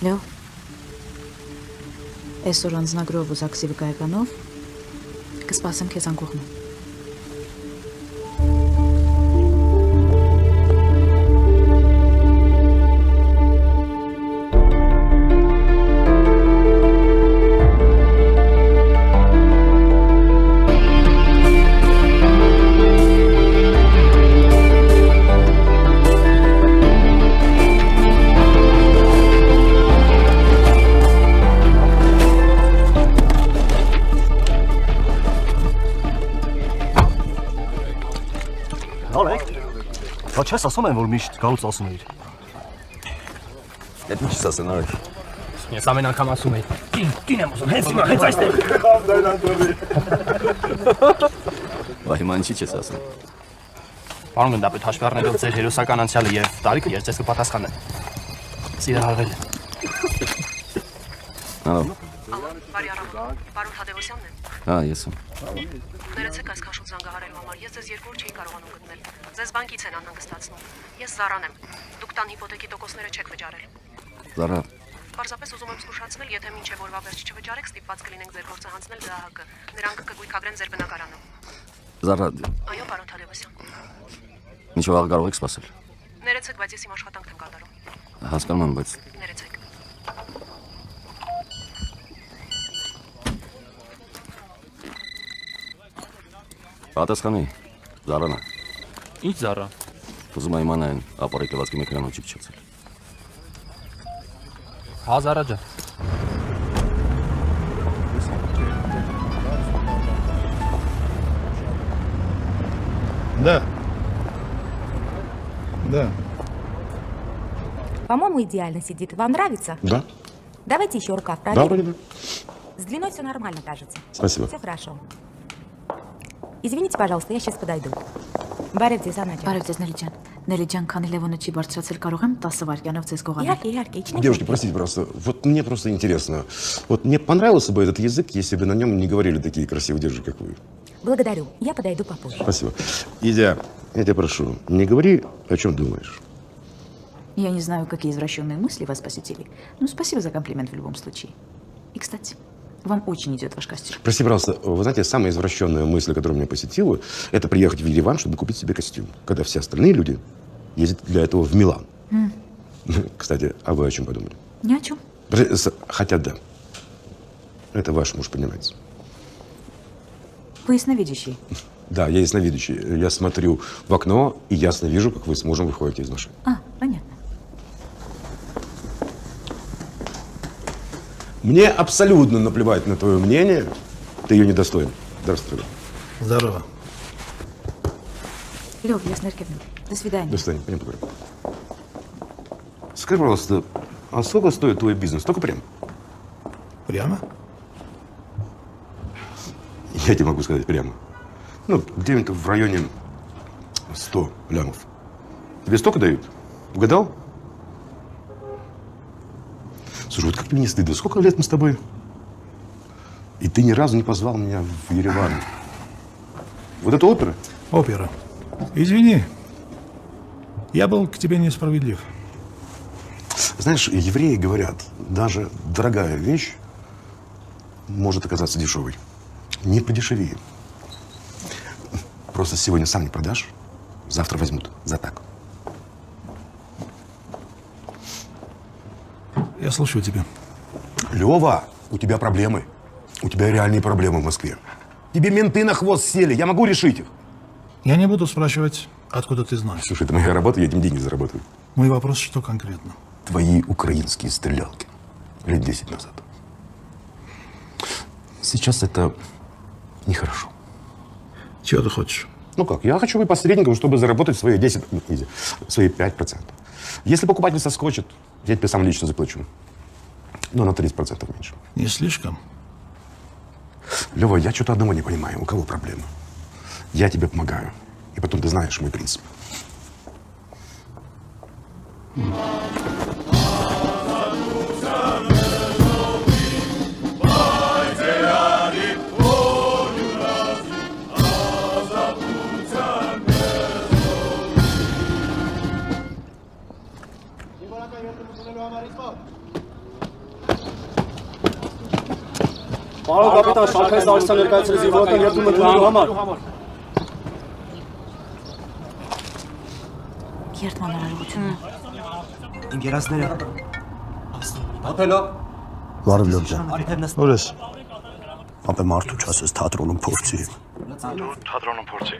Speaker 8: Լեո, այսօր անձնագրով ու զաքսի վկայականով կսպասեմ քեզ անկողնում։
Speaker 10: Չես ասում եմ, որ միշտ գալուց ասում էիր։
Speaker 1: Այդ ինչ ասեն արեք։
Speaker 9: Ես ամեն անգամ ասում էի։ Կին եմ ուզում, հենց հիմա, հենց այստեղ։
Speaker 1: Վայ, հիմա ինչի՞ չես ասում։
Speaker 9: Պարոն գնդապետ, հաշվի առնելով ձեր հերոսական անցյալը եւ տարիքը, ես ձեզ կպատասխանեմ։ Սիրահարվել եմ։
Speaker 1: Ալո։
Speaker 5: Բարի առավոտ։ Պարոն Թադևոսյանն է։
Speaker 1: Հա, ես եմ։
Speaker 5: Ներեցեք այսքան շուտ զանգահարելու համար։ Ես ձեզ երկու օր չէի կարողանում գտնել։ Ձեզ բանկից են անհանգստացնում։ Ես Զարան եմ։ Դուք տան հիպոթեքի տոկոսները չեք վճարել։
Speaker 1: Զարա։
Speaker 5: Պարզապես ուզում եմ զգուշացնել, եթե մինչև օրվա վերջ չվճարեք, ստիպված կլինենք ձեր գործը հանձնել ԴԱՀԿ։ Նրանք կգույքագրեն ձեր բնակարանը։
Speaker 1: Զարա։
Speaker 5: Այո, պարոն Թադևոսյան։
Speaker 1: Ինչ վաղ կարող եք սպասել։
Speaker 5: Ներեցեք, բայց ես իմ աշխատանքն եմ կատարում։
Speaker 1: Հասկանում եմ, բայց
Speaker 5: Ներեցեք։
Speaker 1: պատասխանի Զարանա։
Speaker 9: Ինչ Զարա։
Speaker 1: Ուզում եմ իմանալ ապարիկելվածքի մեքենան ու չի փչացել։
Speaker 9: Հա Զարա ջան։
Speaker 7: Да. Да.
Speaker 15: По-моему, идеально сидит. Вам нравится?
Speaker 14: Да.
Speaker 15: Давайте еще рукав
Speaker 14: Да,
Speaker 15: проверим.
Speaker 14: вроде бы.
Speaker 15: С длиной все нормально, кажется.
Speaker 14: Спасибо.
Speaker 15: Все хорошо. Извините, пожалуйста, я сейчас подойду. Բարև ձեզ Աննա ջան։
Speaker 8: Բարև ձեզ Նելի ջան, քանի Լևոնը չի բարձրացել, կարող եմ 10 վայրկյանով ձեզ գողանալ։
Speaker 15: Իհարկե, իհարկե, իջնեք։
Speaker 14: Девушки, простите, пожалуйста, вот мне просто интересно. Вот мне понравился бы этот язык, если бы на нем не говорили такие красивые держи, как вы.
Speaker 15: Благодарю. Я подойду попозже.
Speaker 14: Спасибо. Идя, я тебя прошу, не говори, о чем думаешь.
Speaker 8: Я не знаю, какие извращенные мысли вас посетили, но спасибо за комплимент в любом случае. И, кстати, вам очень идет ваш костюм.
Speaker 14: Простите, пожалуйста, вы знаете, самая извращенная мысль, которая меня посетила, это приехать в Ереван, чтобы купить себе костюм, когда все остальные люди ездят для этого в Милан. Кстати, а вы о чем подумали?
Speaker 8: Ни о чем.
Speaker 14: Хотя да. Это ваш муж, понимаете.
Speaker 8: Вы ясновидящий.
Speaker 14: Да, я ясновидящий. Я смотрю в окно и ясно вижу, как вы с мужем выходите из машины.
Speaker 8: А, понятно.
Speaker 14: Мне абсолютно наплевать на твое мнение. Ты ее недостоин. Здравствуй.
Speaker 7: Здорово.
Speaker 8: Лев, Ясна Иркевна, до свидания.
Speaker 14: До свидания. Пойдем поговорим. Скажи, пожалуйста, а сколько стоит твой бизнес? Только прям.
Speaker 7: Прямо?
Speaker 14: Я тебе могу сказать прямо. Ну, где-нибудь в районе 100 лямов. Тебе столько дают? Угадал? Слушай, вот как мне не стыдно. Сколько лет мы с тобой? И ты ни разу не позвал меня в Ереван. Вот это опера?
Speaker 7: Опера. Извини. Я был к тебе несправедлив.
Speaker 14: Знаешь, евреи говорят, даже дорогая вещь может оказаться дешевой. Не подешевее. Просто сегодня сам не продашь, завтра возьмут за так.
Speaker 7: Я слушаю тебя.
Speaker 14: Лева, у тебя проблемы. У тебя реальные проблемы в Москве. Тебе менты на хвост сели, я могу решить их.
Speaker 7: Я не буду спрашивать, откуда ты знаешь.
Speaker 14: Слушай, это моя работа, я этим деньги заработаю.
Speaker 7: Мой вопрос, что конкретно?
Speaker 16: Твои украинские стрелялки лет 10 назад. Сейчас это нехорошо.
Speaker 7: Чего ты хочешь?
Speaker 16: Ну как, я хочу быть посредником, чтобы заработать свои 10, свои 5%. Если покупатель соскочит, я тебе сам лично заплачу. Но на 30% меньше.
Speaker 7: Не слишком?
Speaker 16: Лёва, я что-то одного не понимаю. У кого проблема? Я тебе помогаю. И потом ты знаешь мой принцип.
Speaker 9: Պարոն կապիտան, Շանքայից Արիստան ներկայացրեց զինվորական երթումը դնելու համար։
Speaker 8: Երթման արարողությունը։
Speaker 17: Ընկերացները։
Speaker 10: Ապելո։ Բարև Լորջան։
Speaker 7: Որ ես։
Speaker 10: Ապե մարդու չասես թատրոնում փորձի։
Speaker 17: Դու թատրոնում փորձի։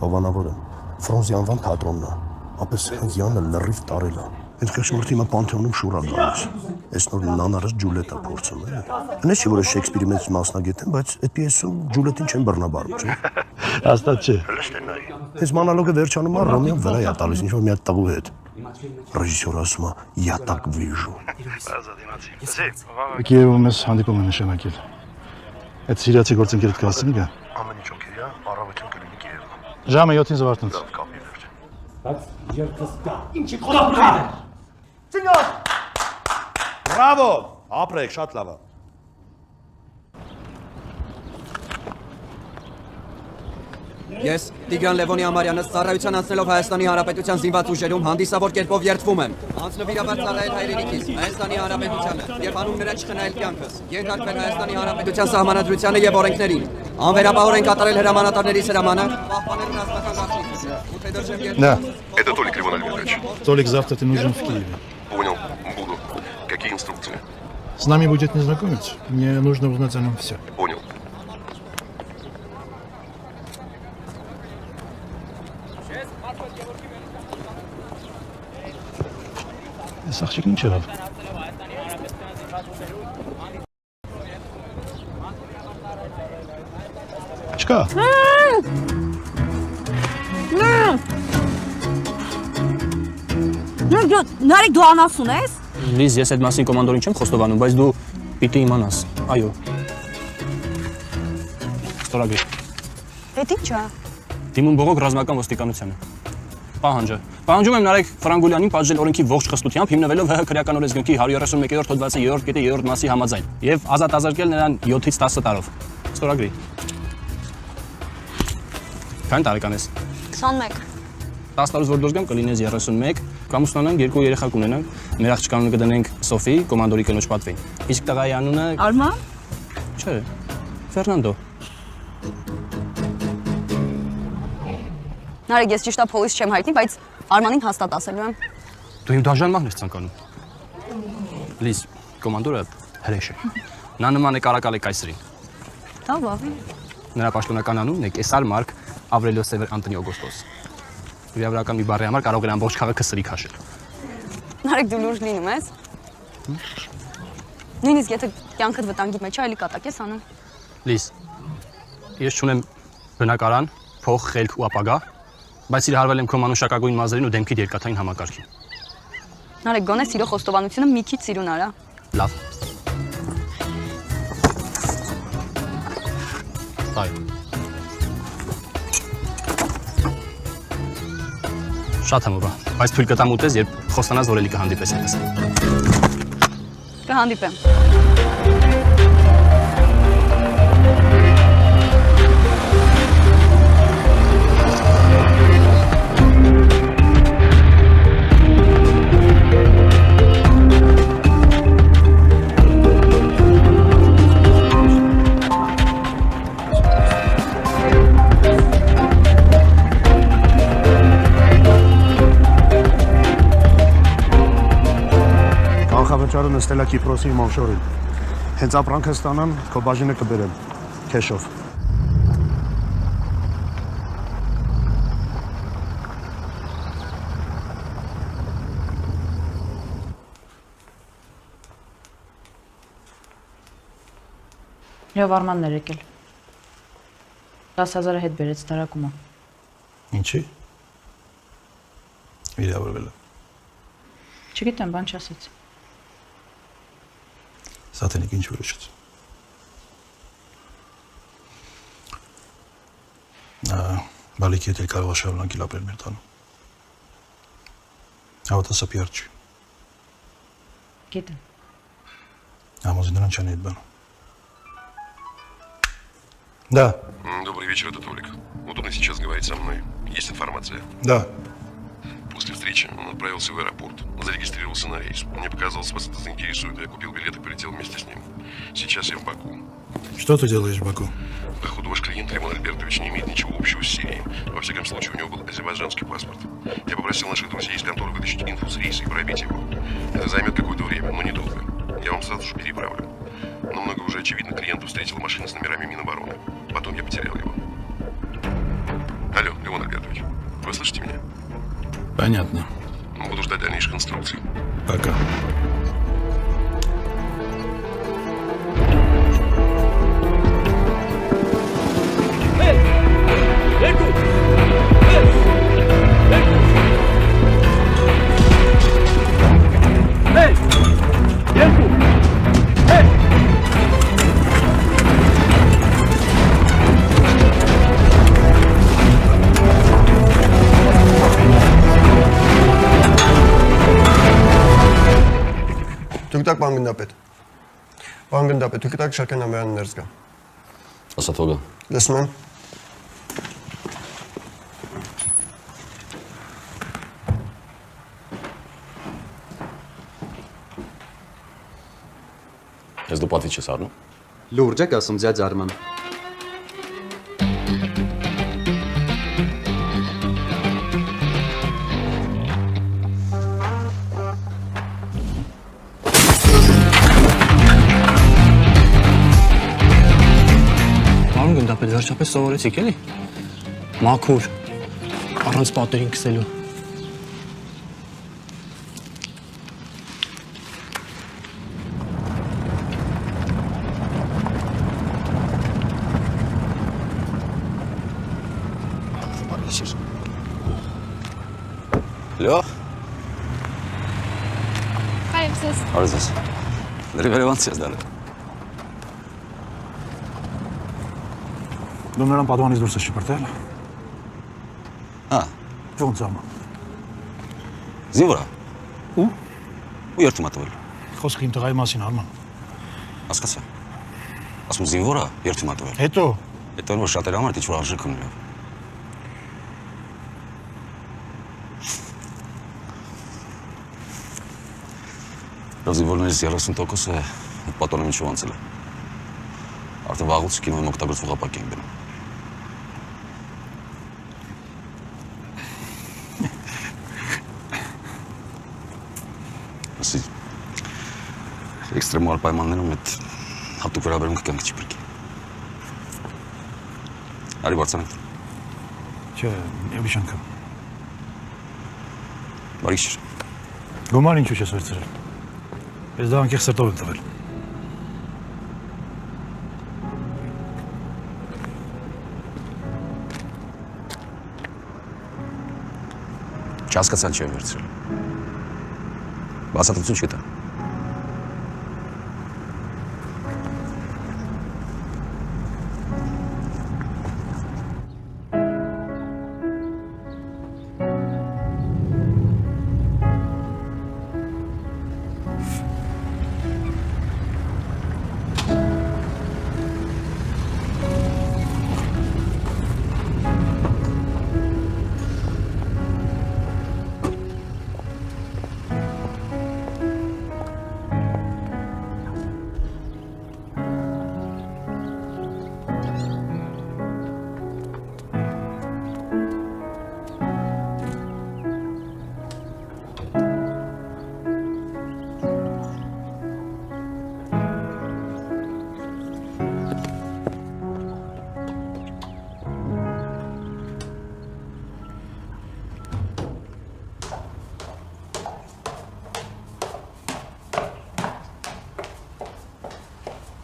Speaker 10: Հավանավոր եմ։ Ֆրոնզիանվան թատրոնն է։ Ապե Սենզյանը լրիվ տարել է։ Այդ խշմուրտի մա Պանթեոնում շուրա գալիս։ Այս նոր նանարս Ջուլետա փորձում է։ Հենց չի որ Շեքսպիրի մեջ մասնագետ եմ, բայց այդ պիեսում Ջուլետին չեն բռնաբարում, չէ՞։
Speaker 7: Հաստատ չէ։
Speaker 10: Այս մանալոգը վերջանում է Ռոմեոն վրա է տալիս ինչ որ մի հատ տղու հետ։ Ռեժիսորը ասում է «Я так вижу»։
Speaker 7: Կիևում ես հանդիպում եմ նշանակել։ Այդ սիրիացի գործընկերդ կհասցնի գա։
Speaker 10: Ամեն ինչ օքեյ է, առավոտյան կլինի Կիևում։
Speaker 7: Ժամը 7-ին զվարթնոց։
Speaker 10: Բայց
Speaker 17: երկս կա։ Ինչի խոդապրա։
Speaker 18: Սենյոր։ Բրավո, ապրեք, շատ լավ է։
Speaker 12: Ես Տիգրան Լևոնի Ամարյանս ծառայության անցնելով Հայաստանի Հանրապետության զինված ուժերում հանդիսավոր կերպով երդվում եմ։ Անձնվիրաբար ծառայել հայրենիքիս, Հայաստանի Հանրապետությանը, եւ հանուն նրան չխնայել կյանքս, ենթարկվել Հայաստանի Հանրապետության սահմանադրությանը եւ օրենքներին, անվերապահորեն կատարել հրամանատարների հրամանը, պահպանել ռազմական գաղտնիքությունը։
Speaker 7: Да.
Speaker 16: Это Толик Левон Альбертович.
Speaker 7: Толик, завтра ты нужен в Киеве.
Speaker 16: Понял, буду. Какие инструкции?
Speaker 7: С нами будет незнакомец. Мне нужно узнать о нем все.
Speaker 16: Понял.
Speaker 7: Այս աղջիկն ինչ եղավ։ Չկա։
Speaker 8: Նարեկ դու անասուն ես։
Speaker 9: Լիզ, ես այդ մասին կոմանդորին չեմ խոստովանում, բայց դու պիտի իմանաս։ Այո։ Ստորագրի։
Speaker 8: Էդ ի՞նչ է։
Speaker 9: Դիմում բողոք ռազմական ոստիկանությանը։ Պահանջը։ Պահանջում եմ Նարեկ Ֆրանգուլյանին պատժել օրենքի ողջ խստությամբ հիմնվելով ՀՀ քրեական օրենսգրքի 131-րդ հոդվածի 3-րդ մասի համաձայն եւ ազատ ազարկել նրան 7-ից 10 տարով։ Ստորագրի։ Քանի տարեկան ես։
Speaker 8: 21։
Speaker 9: 10 տարուց որ դուրս գամ կլինես 31, կամ ուսնանանք, 2 երեխա կունենանք, մեր աղջկանունը կդնենք Սոֆի, կոմանդորի կնոջ պատվին։ Իսկ տղայի անունը
Speaker 8: Արման։
Speaker 9: Չէ, Ֆերնանդո։
Speaker 5: Նարեկ, ես ճիշտա փոլիս չեմ հայտնի, բայց Արմանին հաստատ ասելու եմ։
Speaker 9: Դու իմ դաժան մահն ես ցանկանում։ Լիզ, կոմանդորը հրեշ է։ Նա նման է Կարակալե կայսրին։
Speaker 5: Դա լավ է։
Speaker 9: Նրա պաշտոնական անունն է Կեսար Մարկ Ավրելիո Սևեր Անտոնի Օգոստոս։ Վիրավորական մի բառի համար կարող էր ամբողջ քաղաքը սրի քաշել։
Speaker 5: Նարեկ, դու լուրջ լինում ես։ Նույնիսկ եթե կյանքդ վտանգի մեջ է, այլի կատակ ես անում։
Speaker 9: Լիզ, ես չունեմ բնակարան, փող, խելք ու ապագա, բայց սիրահարվել եմ քո մանուշակագույն մազերին ու դեմքիդ երկաթային համակարգին։
Speaker 5: Նարեկ, գոնե սիրո խոստովանությունը մի քիչ սիրուն արա։
Speaker 9: Լավ։ Այո։ Շատ հմուր է, բայց թույլ կտամ ուտես, երբ խոստանաս, որ էլի կհանդիպես հետս։
Speaker 5: Կհանդիպեմ։
Speaker 10: Կանխավճարը նստել է Կիպրոսի իմ օֆշորին։ Հենց ապրանքը ստանամ, քո բաժինը կբերեմ, քեշով։
Speaker 8: Լեով Արմանն էր եկել։ 10,000-ը հետ բերեց դարակումը։
Speaker 7: Ինչի։ Վիրավորվել է։
Speaker 8: Չգիտեմ, բան չասեց։
Speaker 7: Սատենիկ ինչ որոշեց։ Բալիկի հետ էլ կարող է շարունակել ապրել մեր տանում։ Հավատասապի արջ չի։
Speaker 8: Գիտեմ։
Speaker 7: Համոզի նրան չանի այդ բանը։ Да.
Speaker 19: Добрый вечер, это Толик. Удобно сейчас говорить со мной. Есть информация?
Speaker 7: Да.
Speaker 19: После встречи он отправился в аэропорт, зарегистрировался на рейс. Мне показалось, вас это заинтересует. Я купил билет и полетел вместе с ним. Сейчас я в Баку.
Speaker 7: Что ты делаешь в Баку?
Speaker 19: Походу, ваш клиент Лимон Альбертович не имеет ничего общего с Сирией. Во всяком случае, у него был азербайджанский паспорт. Я попросил наших друзей из конторы вытащить инфу с рейса и пробить его. Это займет какое-то время, но недолго. Я вам сразу же переправлю. Но много уже очевидно, клиенту встретила машина с номерами Минобороны. Потом я потерял его. Алло, Лимон Альбертович, вы слышите меня?
Speaker 7: Понятно.
Speaker 19: Буду ждать дальнейших инструкций.
Speaker 7: Пока.
Speaker 10: Դուք բան գնդապետ։ Բան գնդապետ, դուք տակ Շաքեն Ամյանը ներս գա։
Speaker 1: Ասա թողը։
Speaker 10: Լսում եմ։
Speaker 1: Ես դու պատի չես առնում։
Speaker 12: Լուրջ եք ասում ձյաձ Արման։
Speaker 9: Գնդապետ վերջապես սովորեցիք էլի։ Մաքուր, առանց պատերին քսելու։
Speaker 1: Լո։
Speaker 4: Հայր ձեզ։
Speaker 1: Արզես։ Դրի վերևանց ես դարը։
Speaker 7: Դու նրան պատուանից դուրս ես շպրտել։
Speaker 1: Հա։
Speaker 7: Ոնց ամա։
Speaker 1: Զինվորա։
Speaker 7: Ու։
Speaker 1: Ու երթում ատվել։
Speaker 7: Խոսքը իմ տղայի մասին Արման։
Speaker 1: Հասկացա։ Ասում զինվորա երթում ատվել։
Speaker 7: Հետո։
Speaker 1: Հետո որ շատեր համար դիչ որ արժեք ունի։ Զինվորներից 30%-ը այդ պատոնը ինչու անցել է։ Արդեն վաղուց կինոյում օգտագործվող ապակի են գնում։ Ասի էքստրեմալ պայմաններում այդ հատուկ վերաբերմունքը կյանք չի բրկի։ Արի բարձանենք։
Speaker 7: Չէ, ուրիշ անգամ։
Speaker 1: Բարի գիշեր։
Speaker 7: Գումար ինչու չես վերցրել։ Ես դա անկեղծ սրտով եմ տվել։
Speaker 1: Չհասկացան չի վերցրել։ Բացատրություն չկտա։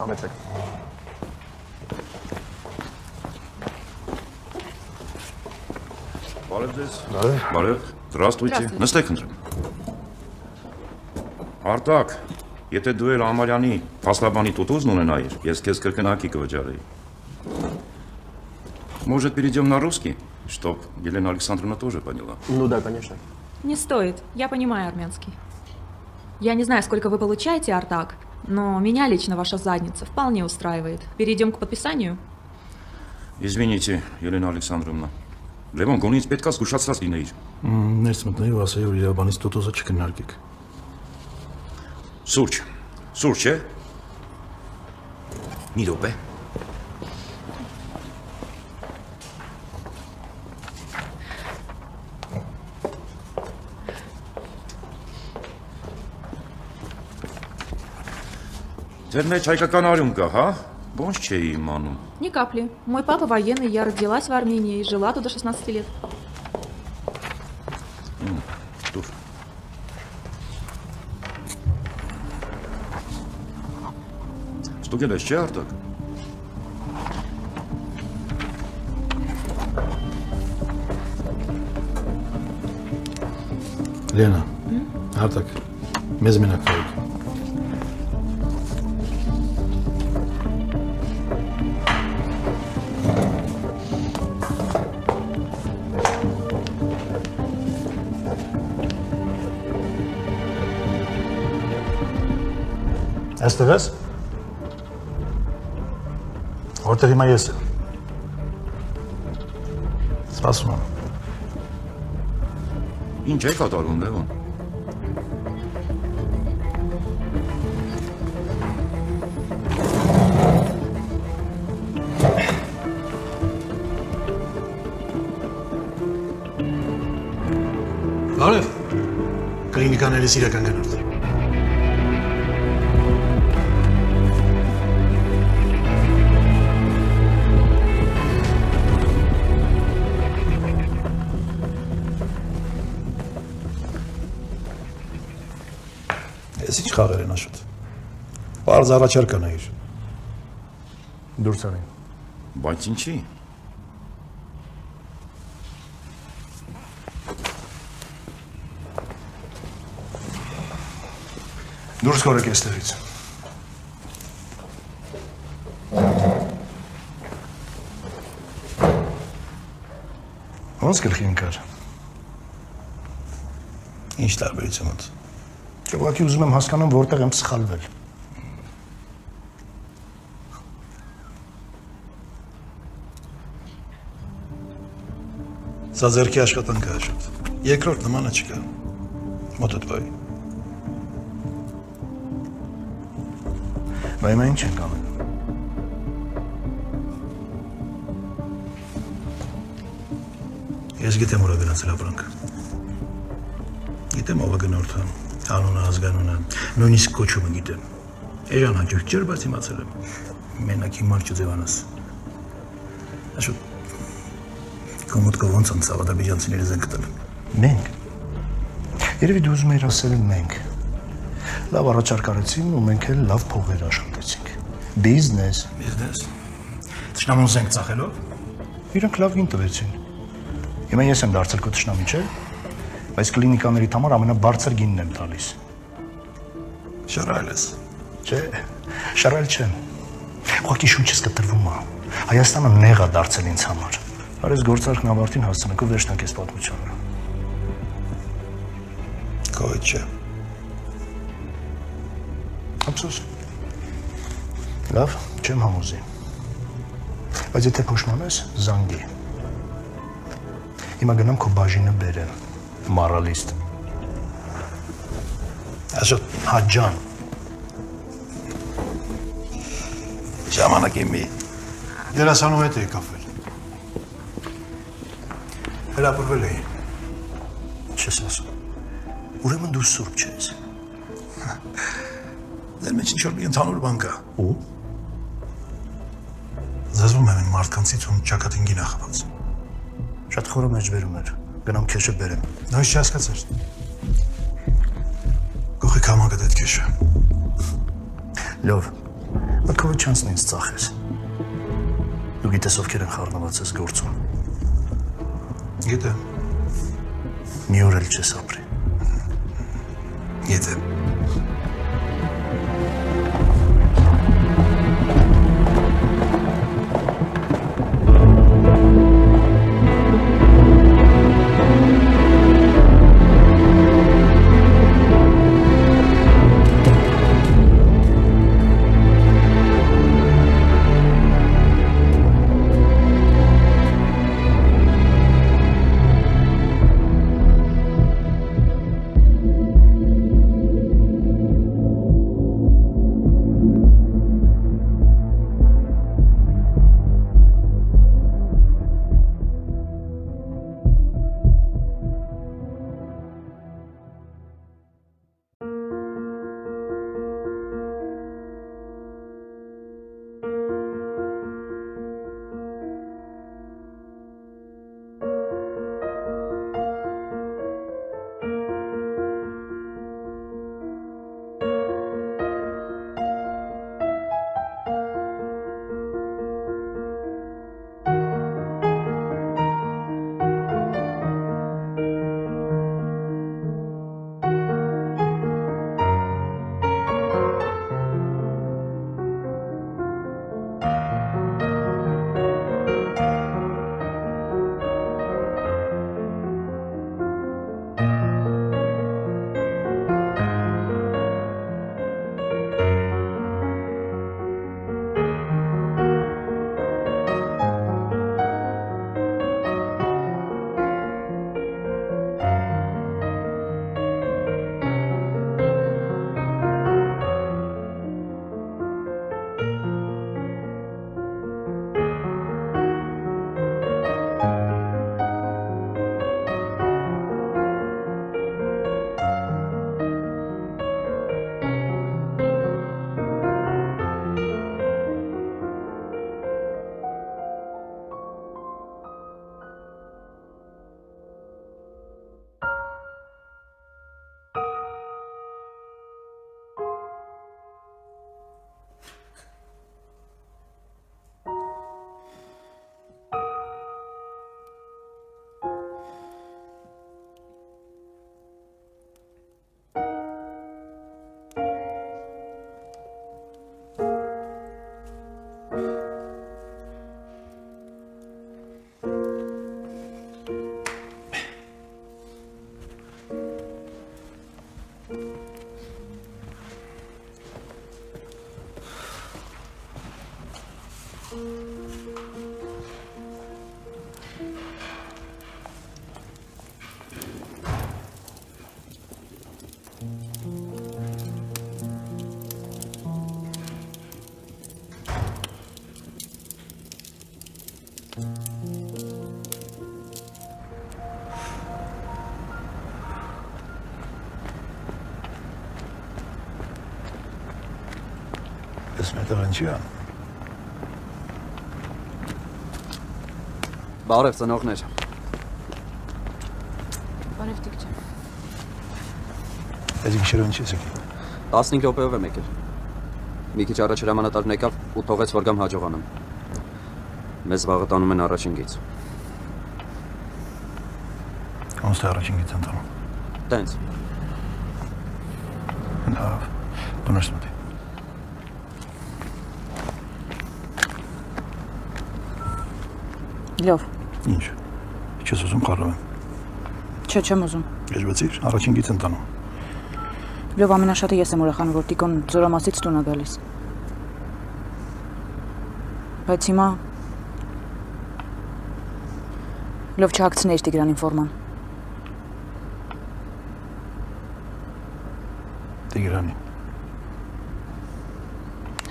Speaker 10: Համեցեք։
Speaker 20: Բարև ձեզ։
Speaker 7: Բարև։
Speaker 20: Բարև։ Здравствуйте։ Նստեք ընտրեմ։ Արտակ, եթե դու էլ Ամարյանի փաստաբանի տուտուզն ունենայիր, ես քեզ կրկնակի կվճարեի։ Может, перейдем на русский, чтоб Елена Александровна тоже поняла?
Speaker 15: Ну да, конечно. Не стоит. Я понимаю армянский. Я не знаю, сколько вы получаете, Артак, но меня лично ваша задница вполне устраивает. Перейдем к подписанию?
Speaker 20: Извините, Елена Александровна. Լևոն, գոնից պետք է զգուշացած լինեիր։
Speaker 7: Ներս մտնեի ու ասեի, որ իրավաբանից տուտուզը չքննարկեք։
Speaker 20: Սուրճ։ Սուրճ է։ Մի րոպե։ Ձեր մեջ հայկական արյուն կա, հա? Ոնց չէի իմանում։
Speaker 15: Ни капли. Мой папа военный, я родилась в Армении и жила тут до 16 лет.
Speaker 20: Туф. Ստուգել ես, չէ՞ Արտակ։
Speaker 7: Լենա, Արտակ, մեզ մենակ թողեք։ Այստեղ ես։ Որտեղ հիմա ես եմ։ Սպասում եմ։
Speaker 20: Ինչ է կատարվում, Լևոն։
Speaker 7: Բարև։ Կլինիկաներից իրական գնորդ։ Ես ինչ խաղեր են աշոտ։ Պարզ առաջարկ անայիր։ Դուրս արին։
Speaker 20: Բայց ինչի։
Speaker 7: Դուրս կորեք էստեղից։ Ոնց գլխի ընկար։ Ինչ տարբերություն ունի։ Ուղղակի ուզում եմ հասկանամ, որտեղ եմ սխալվել։ Սա ձեռքի աշխատանք է աշոտ։ Երկրորդ նմանը չկա։ Մոտդ բայ։ Բայց հիմա ինչ ենք անում։ Ես գիտեմ ուր է գնացել ապրանքը։ Գիտեմ ով է գնորդը։ Անունը, ազգանունը, նույնիսկ կոչումը գիտեմ։ Էժան հաջող չէր, բայց իմացել եմ։ Մենակ հիմար Ջուձևանաս։ Աշոտ, քո մոտքը ոնց են սավադաբիջանցիները զեն գտել։ Մենք։ Երևի դու ուզում ես ասել մենք։ Լավ առաջարկ արեցին ու մենք էլ լավ փողեր աշխատեցինք։ Բիզնես։ Բիզնես։ Տշնամուն զենք ծախելով։ Իրանք լավ գին տվեցին։ Հիմա ես եմ դարձել քո տշնամի, չէ՞։ Բայց կլինիկաներիդ համար ամենաբարձր գինն եմ տալիս։ Շարայել ես։ Չէ, շարայել չեմ։ Ուղղակի շունչս կտրվում է։ Հայաստանը նեղ է դարձել ինձ համար։ Արես գործարքն ավարտին հասցնենք ու վերջնանք այս պատմությունը։ Քո չէ։ Ափսոս։ Լավ, չեմ համոզի։ Բայց եթե փոշմանես, զանգի։ Հիմա գնամ քո բաժինը բերեմ։ Մարալիստ։ Աշոտ, հաջան։ Ժամանակի մի։ Դերասանու հետ էի կապվել։ Հրապուրվել էի։ Չես ասում։ Ուրեմն դու սուրբ չես։ Ձեր մեջ ինչ-որ մի ընդհանուր բան կա։ Ու։ Զզվում եմ այն մարդկանցից, ում ճակատին գին ախված։ Շատ խորը մեջբերում էր։ Գնամ քեշը բերեմ։ Նույնիսկ չհասկացար։ Գողի կամակը դեդ քեշը։ Լավ։ Մտքով չանցն ինձ ծախես։ Դու գիտես ովքեր են խառնված ես գործում։ Գիտեմ։
Speaker 10: մի օր էլ չես ապրի։ Եթե
Speaker 7: Տղանչիա։
Speaker 12: Բարև ծնողներ։
Speaker 8: Բարև տիկ ջան։
Speaker 7: Այս գիշերը ինչ ես եկել։
Speaker 12: 15 րոպեով եմ եկել։ Մի քիչ առաջ հրամանատարն եկավ ու թողեց, որ գամ հաջողանամ։ Մեզ վաղը տանում են առաջին գիծ։
Speaker 7: Ոնց է առաջին գիծ ընտանում։
Speaker 12: Տենց։
Speaker 7: Լավ, բնորոշ մտի։
Speaker 8: Լավ։
Speaker 7: Ինչ։ Չես ուզում խառնեմ։
Speaker 8: Չէ, չեմ ուզում։
Speaker 7: Եժվեցիր, առաջին գիծ ընտանում։
Speaker 8: Լավ, ամենաշատը ես եմ ուրախանում, որ Տիկոն Զորամասից տուն է գալիս։ Բայց հիմա լավ չհագցնեիր Տիգրանին ֆորման։
Speaker 7: Տիգրանին։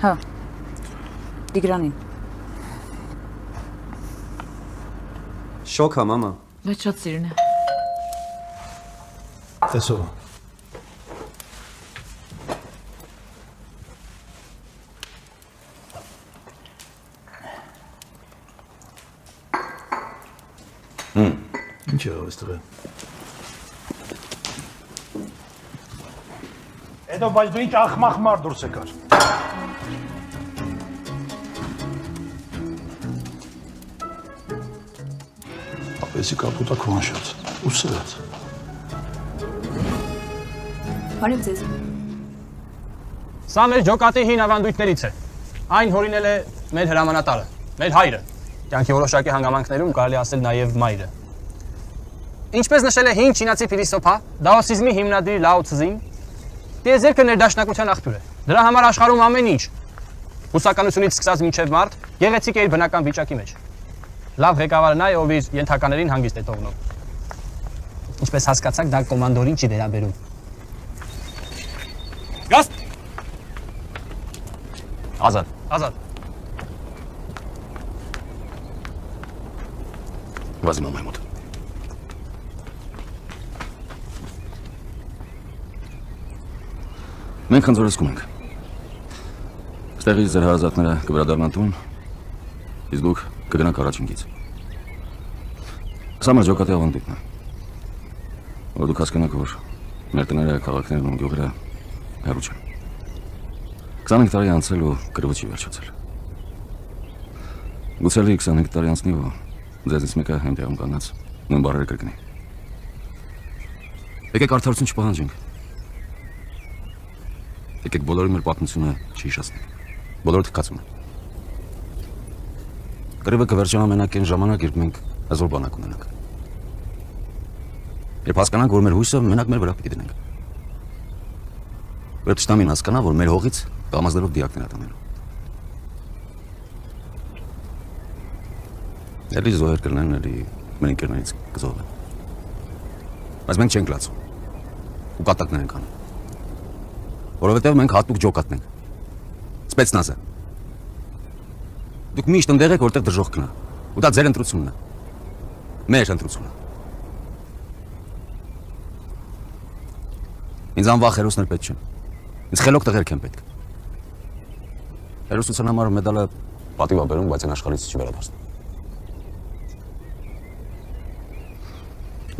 Speaker 8: Հա։ Տիգրանին։
Speaker 12: Շոկ հա, մամա։
Speaker 15: Բայց շատ սիրուն է։
Speaker 7: Տեսով։ Ինչ է այստեղ։ Հետո բայց դու ինչ ախմախ մարդ դուրս եկար։ Ապեսի կապուտա քոնշած ու սրած։
Speaker 21: Բարև ձեզ։
Speaker 9: Սա մեր ջոկատի հին ավանդույթներից է։ Այն հորինել է մեր հրամանատարը, մեր հայրը։ Կյանքի որոշակի հանգամանքներում կարելի ասել նաև մայրը։ Ինչպես նշել է հին չինացի փիլիսոփա, դաոսիզմի հիմնադիր Լաո Ցզին, տիեզերքը ներդաշնակության աղբյուր է։ Դրա համար աշխարհում ամեն ինչ, բուսականությունից սկսած մինչև մարդ, գեղեցիկ է իր բնական վիճակի մեջ։ Լավ ղեկավարը նա է, ով իր ենթականերին հանգիստ է թողնում։ Ինչպես հասկացաք, դա կոմանդորին չի վերաբերում։ Գաս։ Ազատ։ Ազատ։
Speaker 1: Վազի մամայի մոտ։ Մենք խնձորեցկում ենք։ Ստեղից ձեր հարազատները կվերադառնան տուն, իսկ դուք կգնաք առաջինքից։ Սա մեր ջոկատի ավանդույթն է։ Որ դուք հասկանաք, որ մեր տները, քաղաքներն ու գյուղերը հեռու չեն։ 25 տարի անցել ու կրվը չի վերջացել։ Գուցե 25 տարի անցնի ու ձեզնից մեկը այնտեղում կանգնած նույն բառերը կրկնի։ Եկեք արդարություն չպահանջենք։ Եկեք բոլորի մեր պատմությունը չհիշացնենք։ Բոլորը թքացում են։ Կռիվը կվերջանա մենակ այն ժամանակ, երբ մենք հզոր բանակ ունենանք։ Երբ հասկանանք, որ մեր հույսը մենակ մեր վրա պիտի դնենք։ Երբ տշնամին հասկանա, որ մեր հողից կամազներով դիակներ ատանելու։ Էլի զոհեր կլինեն, էլի մեր ընկերներից կզոհվեն։ Բայց մենք չենք լացում։ Ու կատակներ ենք անում։ Որովհետև մենք հատուկ ջոկատն ենք։ Սպեցնազը։ Դուք միշտ ընդեղ եք, որտեղ դժոխք կնա։ Ու դա ձեր ընտրությունն է։ Մեր ընտրությունը։ Ինձ անվախ հերոսներ պետք չեն։ Ինձ խելոք տղերք են պետք։ Հերոսության համար մեդալը պատիվ է բերում, բայց այն աշխարհից չի վերադարձնում։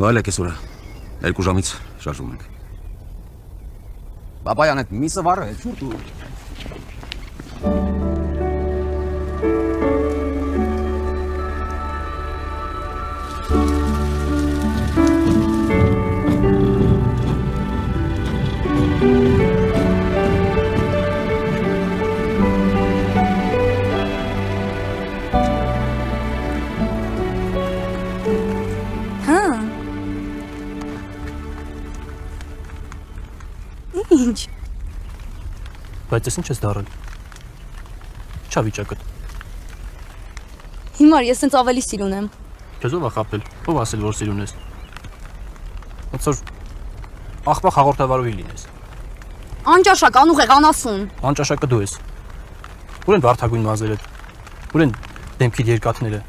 Speaker 1: Վայելեք այսօրը, 2 ժամից շարժվում ենք։ Բաբայան այդ միսը վառը է, չուր դու։
Speaker 21: Ինչ։
Speaker 9: Բայց ես ինչ ես դառել։ Չա վիճակդ։
Speaker 21: Հիմար ես ինձ ավելի սիրուն եմ։
Speaker 9: Քեզ ով է խաբել։ Ով ասել որ սիրուն ես։ Ոնց որ աղբակ հաղորդավարուհի լինես։
Speaker 21: Անճաշակ, անուղեղ, անասուն։
Speaker 9: Անճաշակը դու ես։ Ուր են վարդագույն մազերդ։ Ուր են դեմքիդ երկաթները։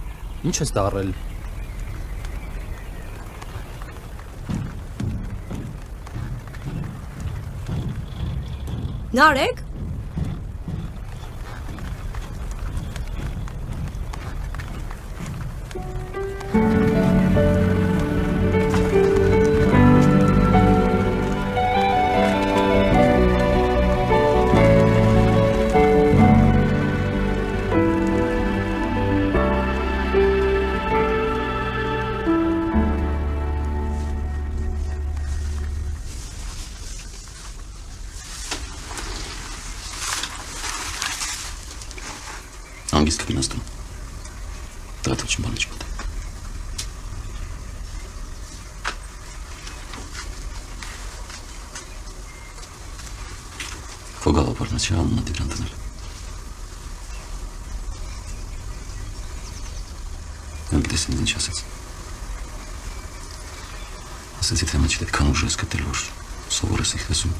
Speaker 9: Ինչ ես դառել։
Speaker 21: Նարեկ։
Speaker 1: Անգիստ կգնաս տուն։ Տղադ ոչ բանը չպատի։ Քո գաղափարն չի անունը Տիգրան տնել։ Մենք գիտես ինձ ինչ ասեց։ Ասեցի թե մաչիդ այդքան ուժ ես գտել, որ սովորես իմ լեզուն։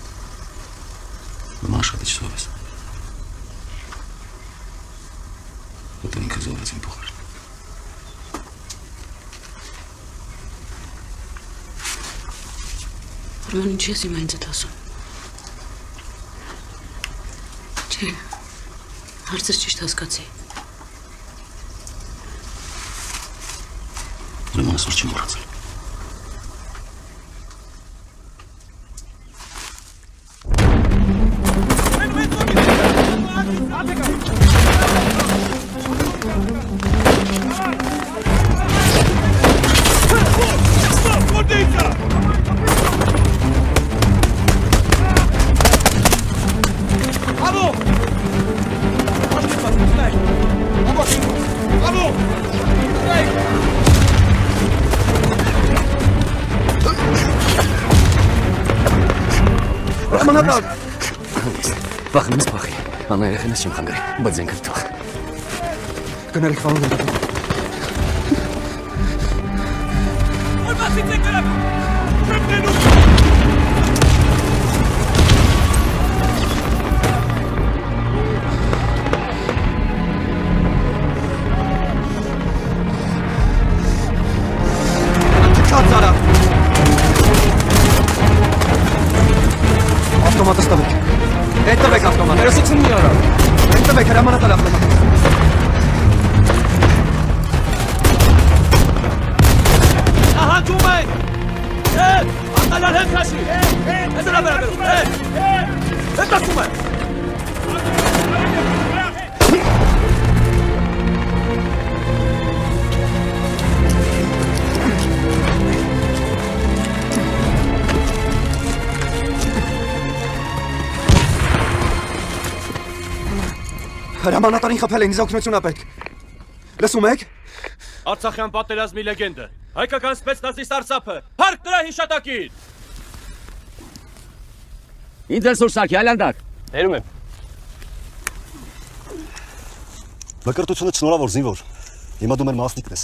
Speaker 1: Ո՞ւմ աշխատի չսովես։ Որտեղ ինքը զոհվեց իմ փոխարեն։
Speaker 22: Ուրեմն ինչ ես իմ այնց էդ ասում։ Չէ, հարցս ճիշտ հասկացի։
Speaker 1: Ուրեմն այսօր չի մոռացել։
Speaker 12: Հրամանատար։
Speaker 1: Վախենս փախի։ Անա երեխենս չեմ խանգարի, բայց ինքը թող։
Speaker 12: Կներեք պարոն դեպի։
Speaker 11: Որպասից եք գրակում։ Շփնելու։
Speaker 12: Չացարա։ Ավտոմատը ստվեք։ Հետ տվեք ավտոմատ։ Ներսություն մի արա։ Հետ տվեք հրամանատար ավտոմատ։
Speaker 11: Ահանջում եք։ Ատալար հետ քաշի։ Հետ դրա վերաբերում։ Հետ ասում եք։
Speaker 12: Հրամանատարին խփել են, ինձ օգնություն ապեք։ Լսում եք։
Speaker 11: Արցախյան պատերազմի լեգենդը, հայկական սպեցնազի սարսափը, հարկ նրա հիշատակին։
Speaker 1: Ինձ էլ Սուրսակի, այլանդակ։
Speaker 9: Ներում եմ։
Speaker 2: Մկրտությունը չնորավոր զինվոր։ Հիմա դու մեր մասնիկն ես։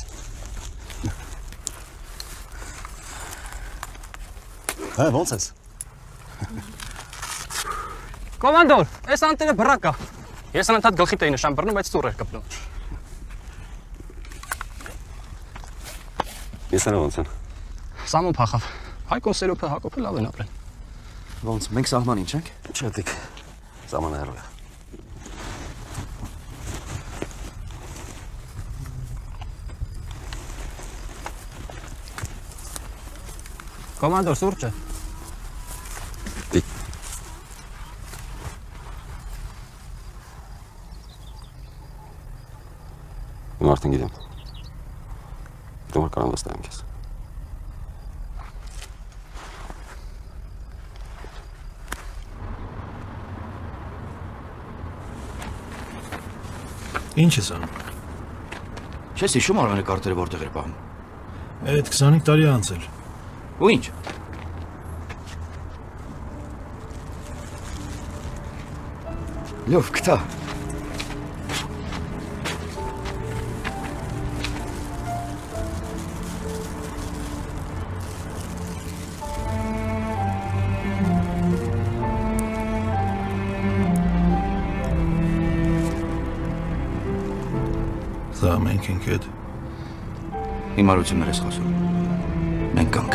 Speaker 2: Հա, ո՞նց ես։
Speaker 9: Կոմանդոր, այս անտերը բռակ է։ Ես անընդհատ գլխիդ էի նշան բռնում, բայց ծուռ էր կպնում։
Speaker 2: Եսանը ոնց են։
Speaker 9: Սամոն փախավ։ Հայկոն Սերոփը Հակոբը լավ են ապրել։
Speaker 12: Ոնց, մենք սահմանին չենք։
Speaker 2: Չդիկ։ Սահմանը հեռու է։
Speaker 9: Կոմանդոր, սուրճը։
Speaker 2: Իմ արդեն գիտեմ։ Դու որ կարան վստահեմ քեզ։
Speaker 7: Ինչ ես անում։
Speaker 18: Չես հիշում Արմենը կարտերը որտեղ էր պահում։
Speaker 7: Այդ 25 տարի է անցել։
Speaker 18: Ու ինչ։
Speaker 12: Լավ, գտա։
Speaker 7: Սա մենք ենք էդ։
Speaker 18: Հիմարություններ ես խոսում։ Մենք կանք։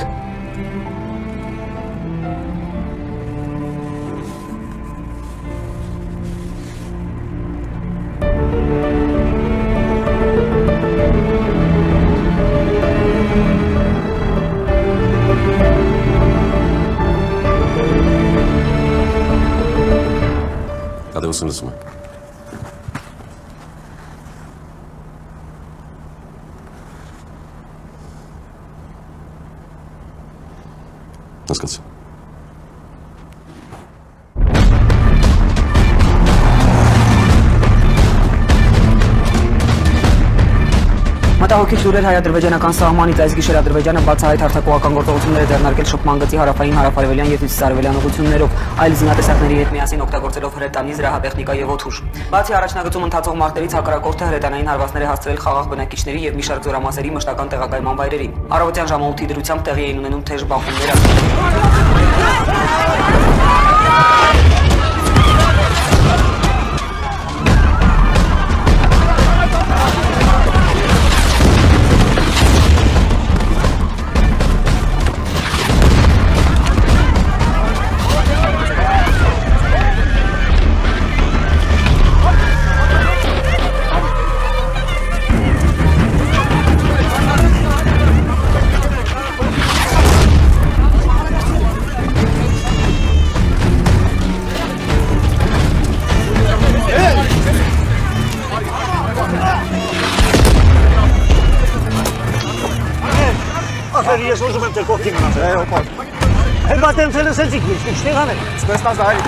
Speaker 2: Կադեուսն լսում է։ Հասկացա։
Speaker 3: Մտահոգիչ լուրեր հայ-ադրբեջանական սահմանից այս գիշեր Ադրբեջանը բացահայտ հարձակողական գործողություններ է ձեռնարկել շփման գծի հարավային, հարավարևելյան և հյուսիսարևելյան ուղղություններով, այլ զինատեսակների հետ միասին օգտագործելով հրետանի, զրահատեխնիկա և օդուժ։ Բացի առաջնագծում ընթացող մարտերից հակառակորդը հրետանային հարվածներ է հասցրել խաղաղ բնակիչների և մի շարք զորամասերի մշտական տեղակայման վայրերի։ Առավոտյան ժամը 8-ի դրությամբ տեղի էին ունենում թեժ բախումներ։
Speaker 17: Ես ուզում եմ դեր կողքի մնացել։ Օպա։ Հետո դեմ ցելսեցիք ինչ տեղան է։
Speaker 12: Սպեսնազ այլ։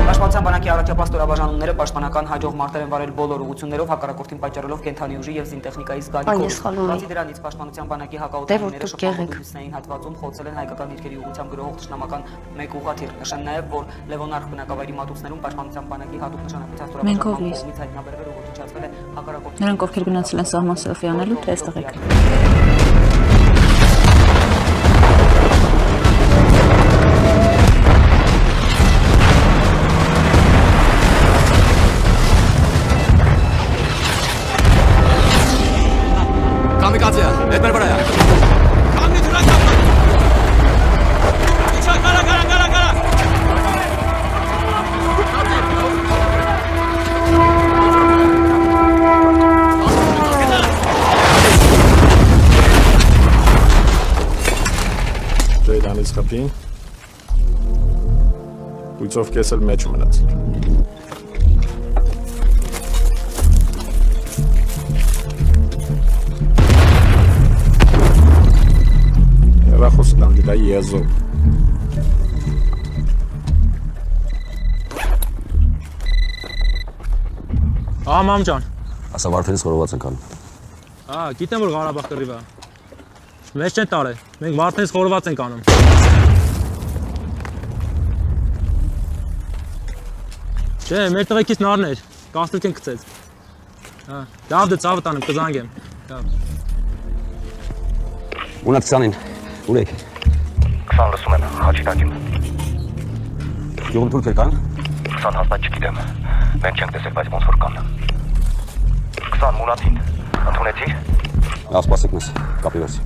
Speaker 3: Պաշտպանության բանակի առաջապահ ստորաբաժանումները պաշտպանական հաջող մարտեր են վարել բոլոր ուղղություններով, հակառակորդին պատճառելով կենթանի ուժի եւ զինտեխնիկայի զգալի կորուստ։ Բացի դրանից պաշտպանության բանակի հակաօդանիները շփոթային հատվածում խոցել են հայկական երկերի ուղղությամբ գրողող թշնամական մեկ ուղղաթիռ։ Նշեմ նաեւ, որ Լևոնարխ բնակավայրի մատուցներում պաշտպանության բանակի հատուկ նշանակության ստորաբաժանման կողմից հայտնաբերվել ու ոչնչացվել է հակառակորդի։
Speaker 22: Նրանք ովքեր գնացել են սահման սելֆի անելու, թե այստեղ եք։
Speaker 12: Կամիկացիա, հետ մեր վրա է։
Speaker 9: Կամի դրա կապը։ Իչա, կարա։
Speaker 7: Ջեյդանից խփին։ Ուիցով կեսել մեջ մնաց։ Ռախոսն դիտա եզո։
Speaker 9: Մամ ջան։
Speaker 2: Ասա վարդերից խորոված ենք անում։
Speaker 9: Գիտեմ որ Ղարաբաղ կռիվ է։ Մեզ չեն տարել։ Մենք վարդերից խորոված ենք անում։ Չէ, մեր տղեկից նարներ, կաստրիկ են գցեց։ Լավ դե ծավը տանեմ, կզանգեմ։
Speaker 2: Ունա 20-ին, ուր եք։
Speaker 6: 20 լսում եմ, խաչի տակիմ։
Speaker 2: Գյուղում թուրքեր կան։
Speaker 6: 20 հաստատ չգիտեմ, մենք չենք տեսել, բայց ոնց որ կան։ 20 մունատին, ընդունեցի։
Speaker 2: Լավ, սպասեք մեզ, կապի վերսի։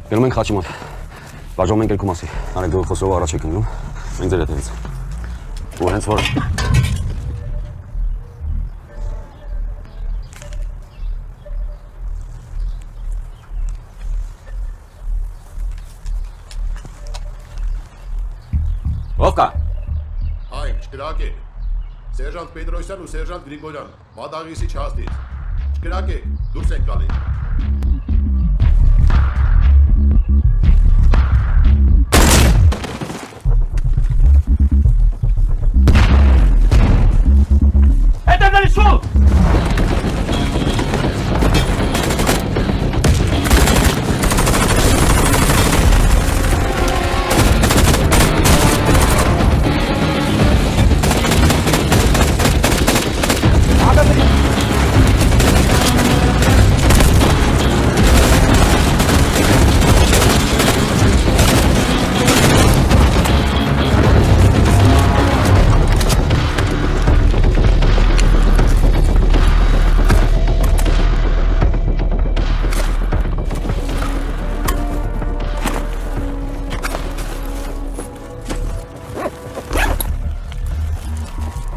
Speaker 2: Գնում ենք խաչի մոտ, բաժում ենք երկու մասի, արեք գող խոսով առաջ եք ընգնում, մենք ձեր հետևից։ Ու հենց որ
Speaker 18: Ով կա։
Speaker 14: Հայ, չկրակեք։ Սերժանտ Պետրոսյան ու սերժանտ Գրիգորյան, Մադաղիսի չհաստից։ Չկրակեք, դուրս ենք գալի։
Speaker 17: Հետևների շուտ։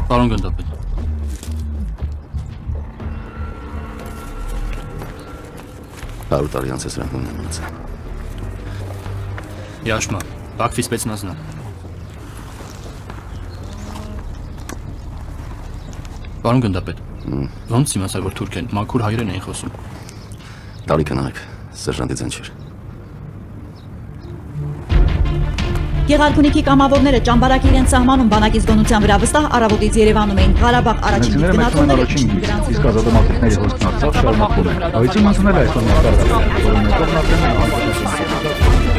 Speaker 9: Պարոն գնդապետ։
Speaker 1: Հարյուր տարի անց է սրանք ունեն մնացել։
Speaker 9: Յաշմա, Բաքվի սպեցնազն է։ Պարոն գնդապետ, ոնց իմացա, որ թուրք են, մաքուր հայերեն էին խոսում։
Speaker 1: Տարիքը նայեք, սերժանտի ձեն չէր։
Speaker 8: Գեղարքունիքի կամավորները ճամբարակի իրենց սահմանում բանակի զգոնության վրա վստահ առավոտից Երևանում էին Ղարաբաղ առաջին գնացողները
Speaker 7: իսկ ազատամարտիկների հոսքն Արցախ շարունակվում են։ Այցին ընդունել է այսօր մարտահրավերը, որը կողմնակցել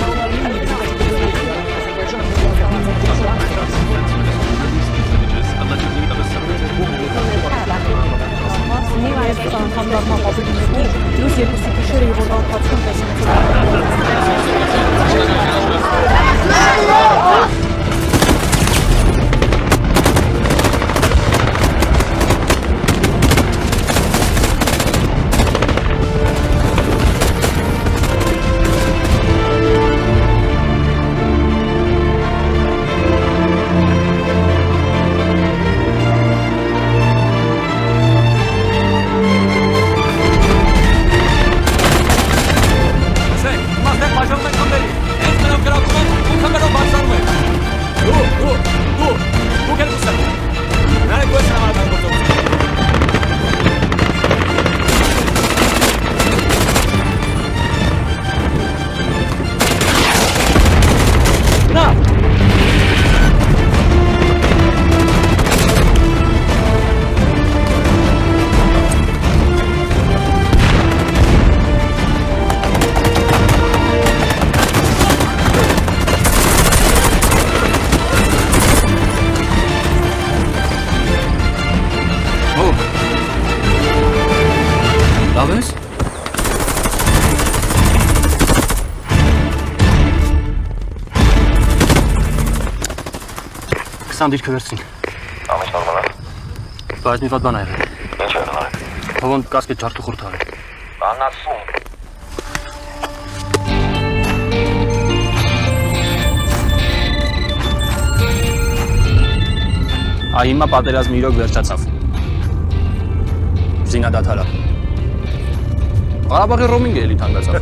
Speaker 9: Տեսան դիրքը վերցին։
Speaker 6: Ամեն նորմալ է։
Speaker 9: Բայց մի վատ բան ա եղել։
Speaker 6: Ինչ եղել արեք։
Speaker 9: Հողոն կասկետ ջարդու խորտ արել։
Speaker 6: Անասում։
Speaker 9: Այ հիմա պատերազմը իրոք վերջացավ։ Զինադադարա։ Ղարաբաղի ռոմինգը էլի թանկացավ։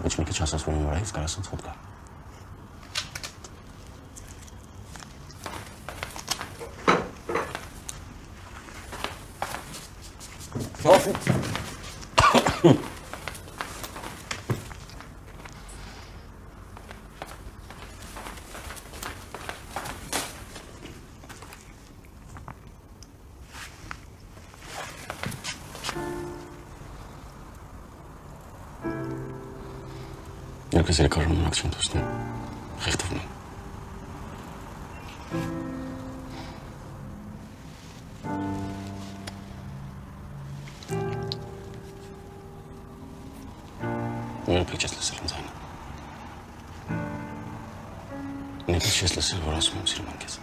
Speaker 1: Ոչ մի քիչ ասած, որ նորայից կարաս ինձ խոտ կա։ Երկս երկարում մնաք չեմ դուսնում, խեղտվում եմ։ Երբեք չես լսել ինձ այն։ Ներքից չես լսել, որ ասում եմ սիրում եմ քեզ։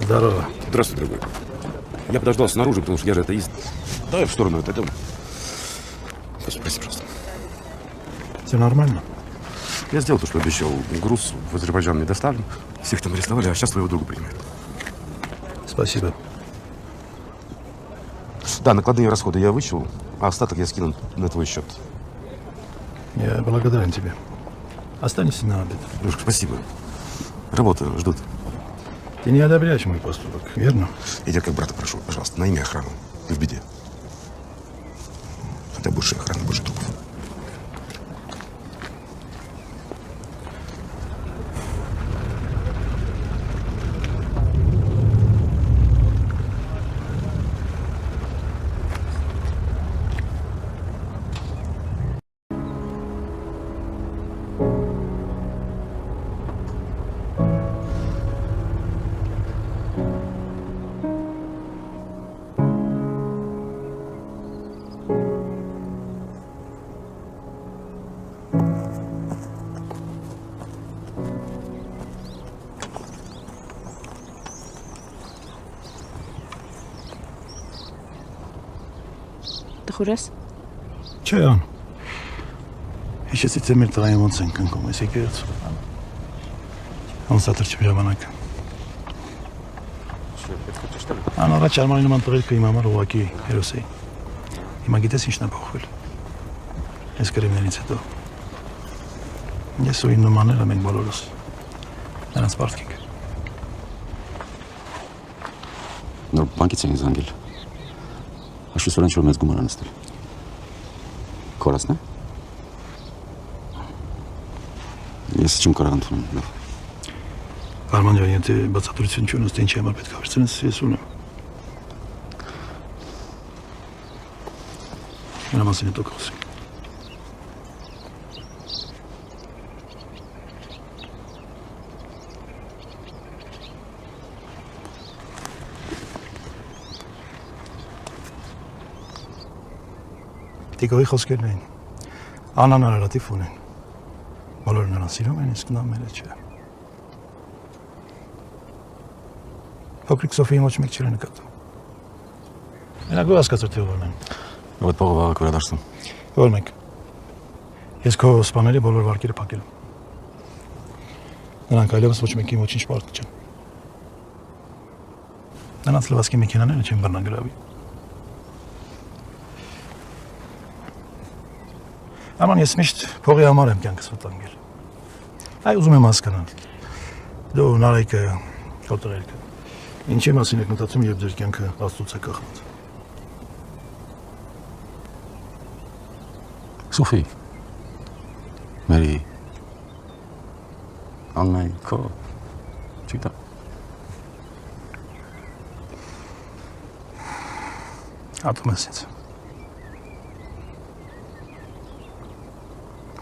Speaker 7: Здорово.
Speaker 20: Здравствуй, дорогой. Я подождал снаружи, потому что я же атеист. Давай в сторону отойдем. Прости, пожалуйста.
Speaker 7: Все нормально?
Speaker 20: Я сделал то, что обещал. Груз в Азербайджан мне доставлен. Всех там арестовали, а сейчас твоего друга принимают.
Speaker 7: Спасибо.
Speaker 20: Да, накладные расходы я вычел, а остаток я скину на твой счет.
Speaker 7: Я благодарен тебе. Останься на обед.
Speaker 20: Дружка, спасибо. Работа ждут.
Speaker 7: Ты не одобряешь мой поступок, верно?
Speaker 20: Я тебя как брата прошу, пожалуйста, найми охрану. Ты в беде. Хотя больше охраны, больше трупов.
Speaker 22: Տխուր ես։
Speaker 7: Չէ, ան։ Հիշեցի, թե մեր տղային ոնց ենք ընկում, ես եկեղեցու։ Անսատր չեմ ժամանակը։ Ան առաջ Արմանի նման տղերքը իմ համար ուղղակի հերոս էին։ Հիմա գիտես ինչն է փոխվել։ Այս կրիմներից հետո։ Ես ու իմ նմանները մենք բոլորս նրանց պարտք ենք։
Speaker 1: Նոր բանկից էին զանգել։ Աշուսորեն ինչ-որ մեծ գումար անստել։ Քորասն է։ Ես չեմ կարող ընդունել, լավ։
Speaker 7: Արման ջան, եթե բացատրություն չունես, թե ինչի համար պետք է հարցնես, ես ունեմ։ Նրա մասին հետո կխոսենք։ Տիկոյի խոսքերն էին։ Անան արարատիվ ունեն։ Բոլորը նրան սիրում են, իսկ նա մերը չէ։ Փոքրիկ Սոֆիին ոչ մեկ չէր նկատում։ Մենակ դու հասկացար թե ով են։
Speaker 1: Ո՞ր փողը վաղը վերադարձում։
Speaker 7: Ո՞ր մենք։ Ես քո սպաների բոլոր վարկերը փակել եմ։ Նրանք այլևս ոչ մեկին ոչինչ պարտք չեն։ Նրանց լվացքի մեքենաները չեն բռնագրավի։ Աման, ես միշտ փողի համար եմ կյանքս վտանգել։ Այ ուզում եմ հասկանալ։ Դու Նարեկը, քո տղերքը, ինչի մասին եք մտածում, երբ ձեր կյանքը Աստծուց է կախված։
Speaker 1: Սոֆի, Մերի, Աննայի, քո, չգիտեմ։ Ատում ես ինձ։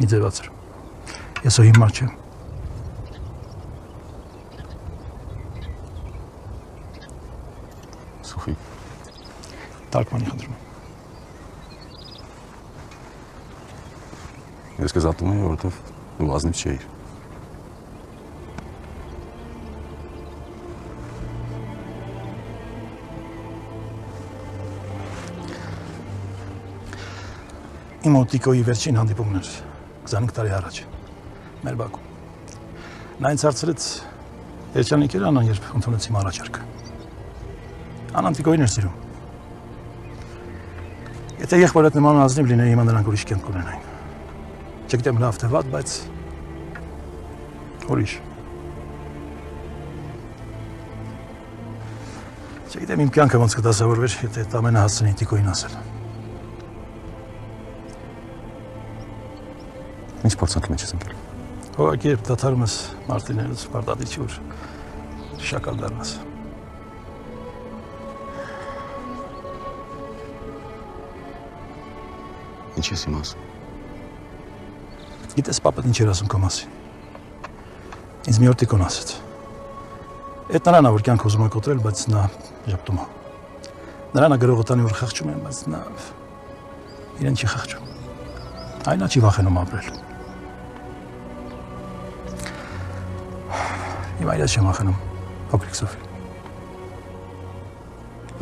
Speaker 1: Մի ձևացր։ Ես ու հիմար չեմ։ Սոֆի, տարկմանի խնդրում եմ։ Ես քեզ ատում եմ, որովհետև դու ազնիվ չէիր։ Իմ ու Տիկոյի վերջին հանդիպումն էր 25 տարի առաջ, մեր բակում։ Նա ինձ հարցրեց, երջանիկ էր Անան, երբ ընդունեց իմ առաջարկը։ Անան Տիկոյին էր սիրում։ Եթե եղբորդ նման ազնիվ լինեի, հիմա նրանք ուրիշ կյանք կունենային։ Չգիտեմ լավ թե վատ, բայց ուրիշ։ Չգիտեմ իմ կյանքը ոնց կդասավորվեր, եթե այդ ամենը հասցնեի Տիկոյին ասել։ Ինչ փորձանքի մեջ ես ընկել։ Ուղղակի երբ դադարում ես մարտիներուց պարտադիր չի որ շակալ դառնաս։ Ինչ ես իմ ասում։ Գիտես պապդ ինչ էր ասում քո մասին։ Ինձ մի օր Տիկոն ասեց։ Էդ նրան է որ կյանք ուզում է կոտրել, բայց նա ժպտում է։ Նրան է գրողը տանի որ խղճում են, բայց նա իրեն չի խղճում։ Այն նա չի վախենում ապրել։ Հիմա իրաց չեմ վախենում, փոքրիկ Սոֆի։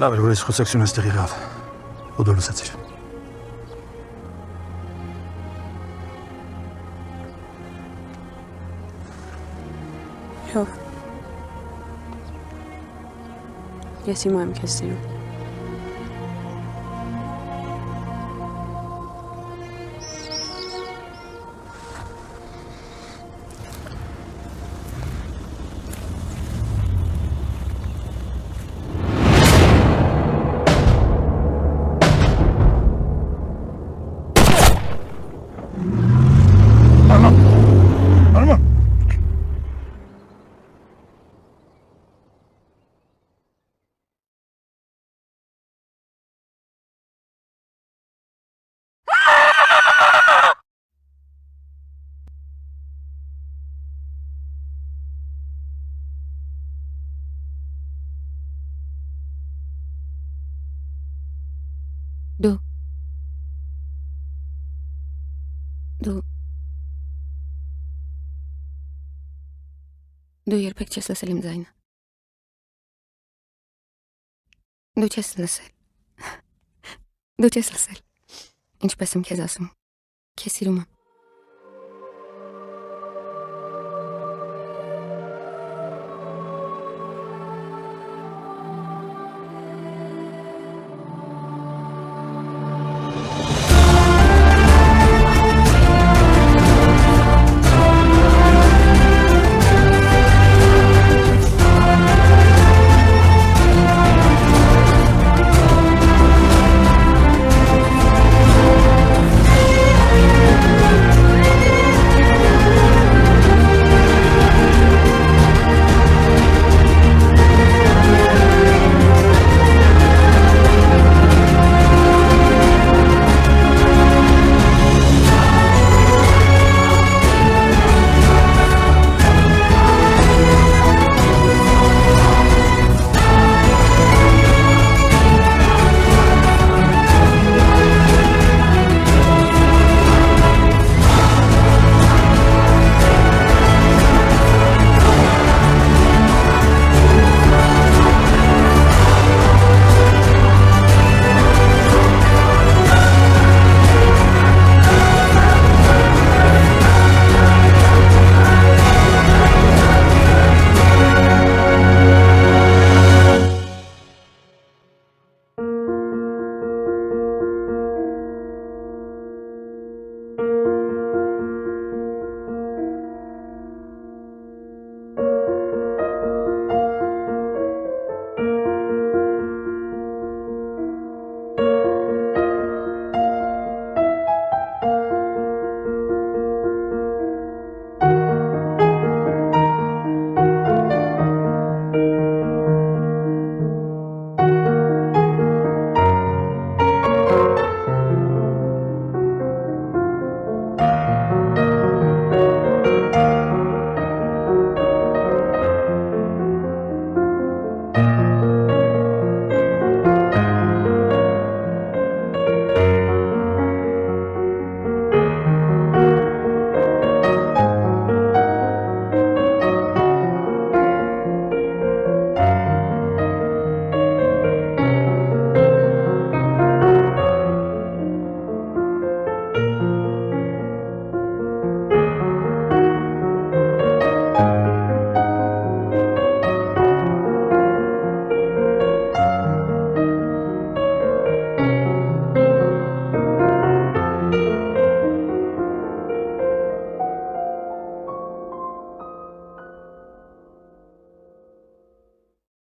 Speaker 1: Լավ էր, որ այս խոսակցությունը այստեղ եղավ, ու դու լսեցիր։
Speaker 22: Լավ։ Ես հիմա եմ քեզ սիրում։ Դու երբեք չես լսել իմ ձայնը։ Դու չես լսել։ Ինչպես եմ քեզ ասում։ Քեզ սիրում եմ։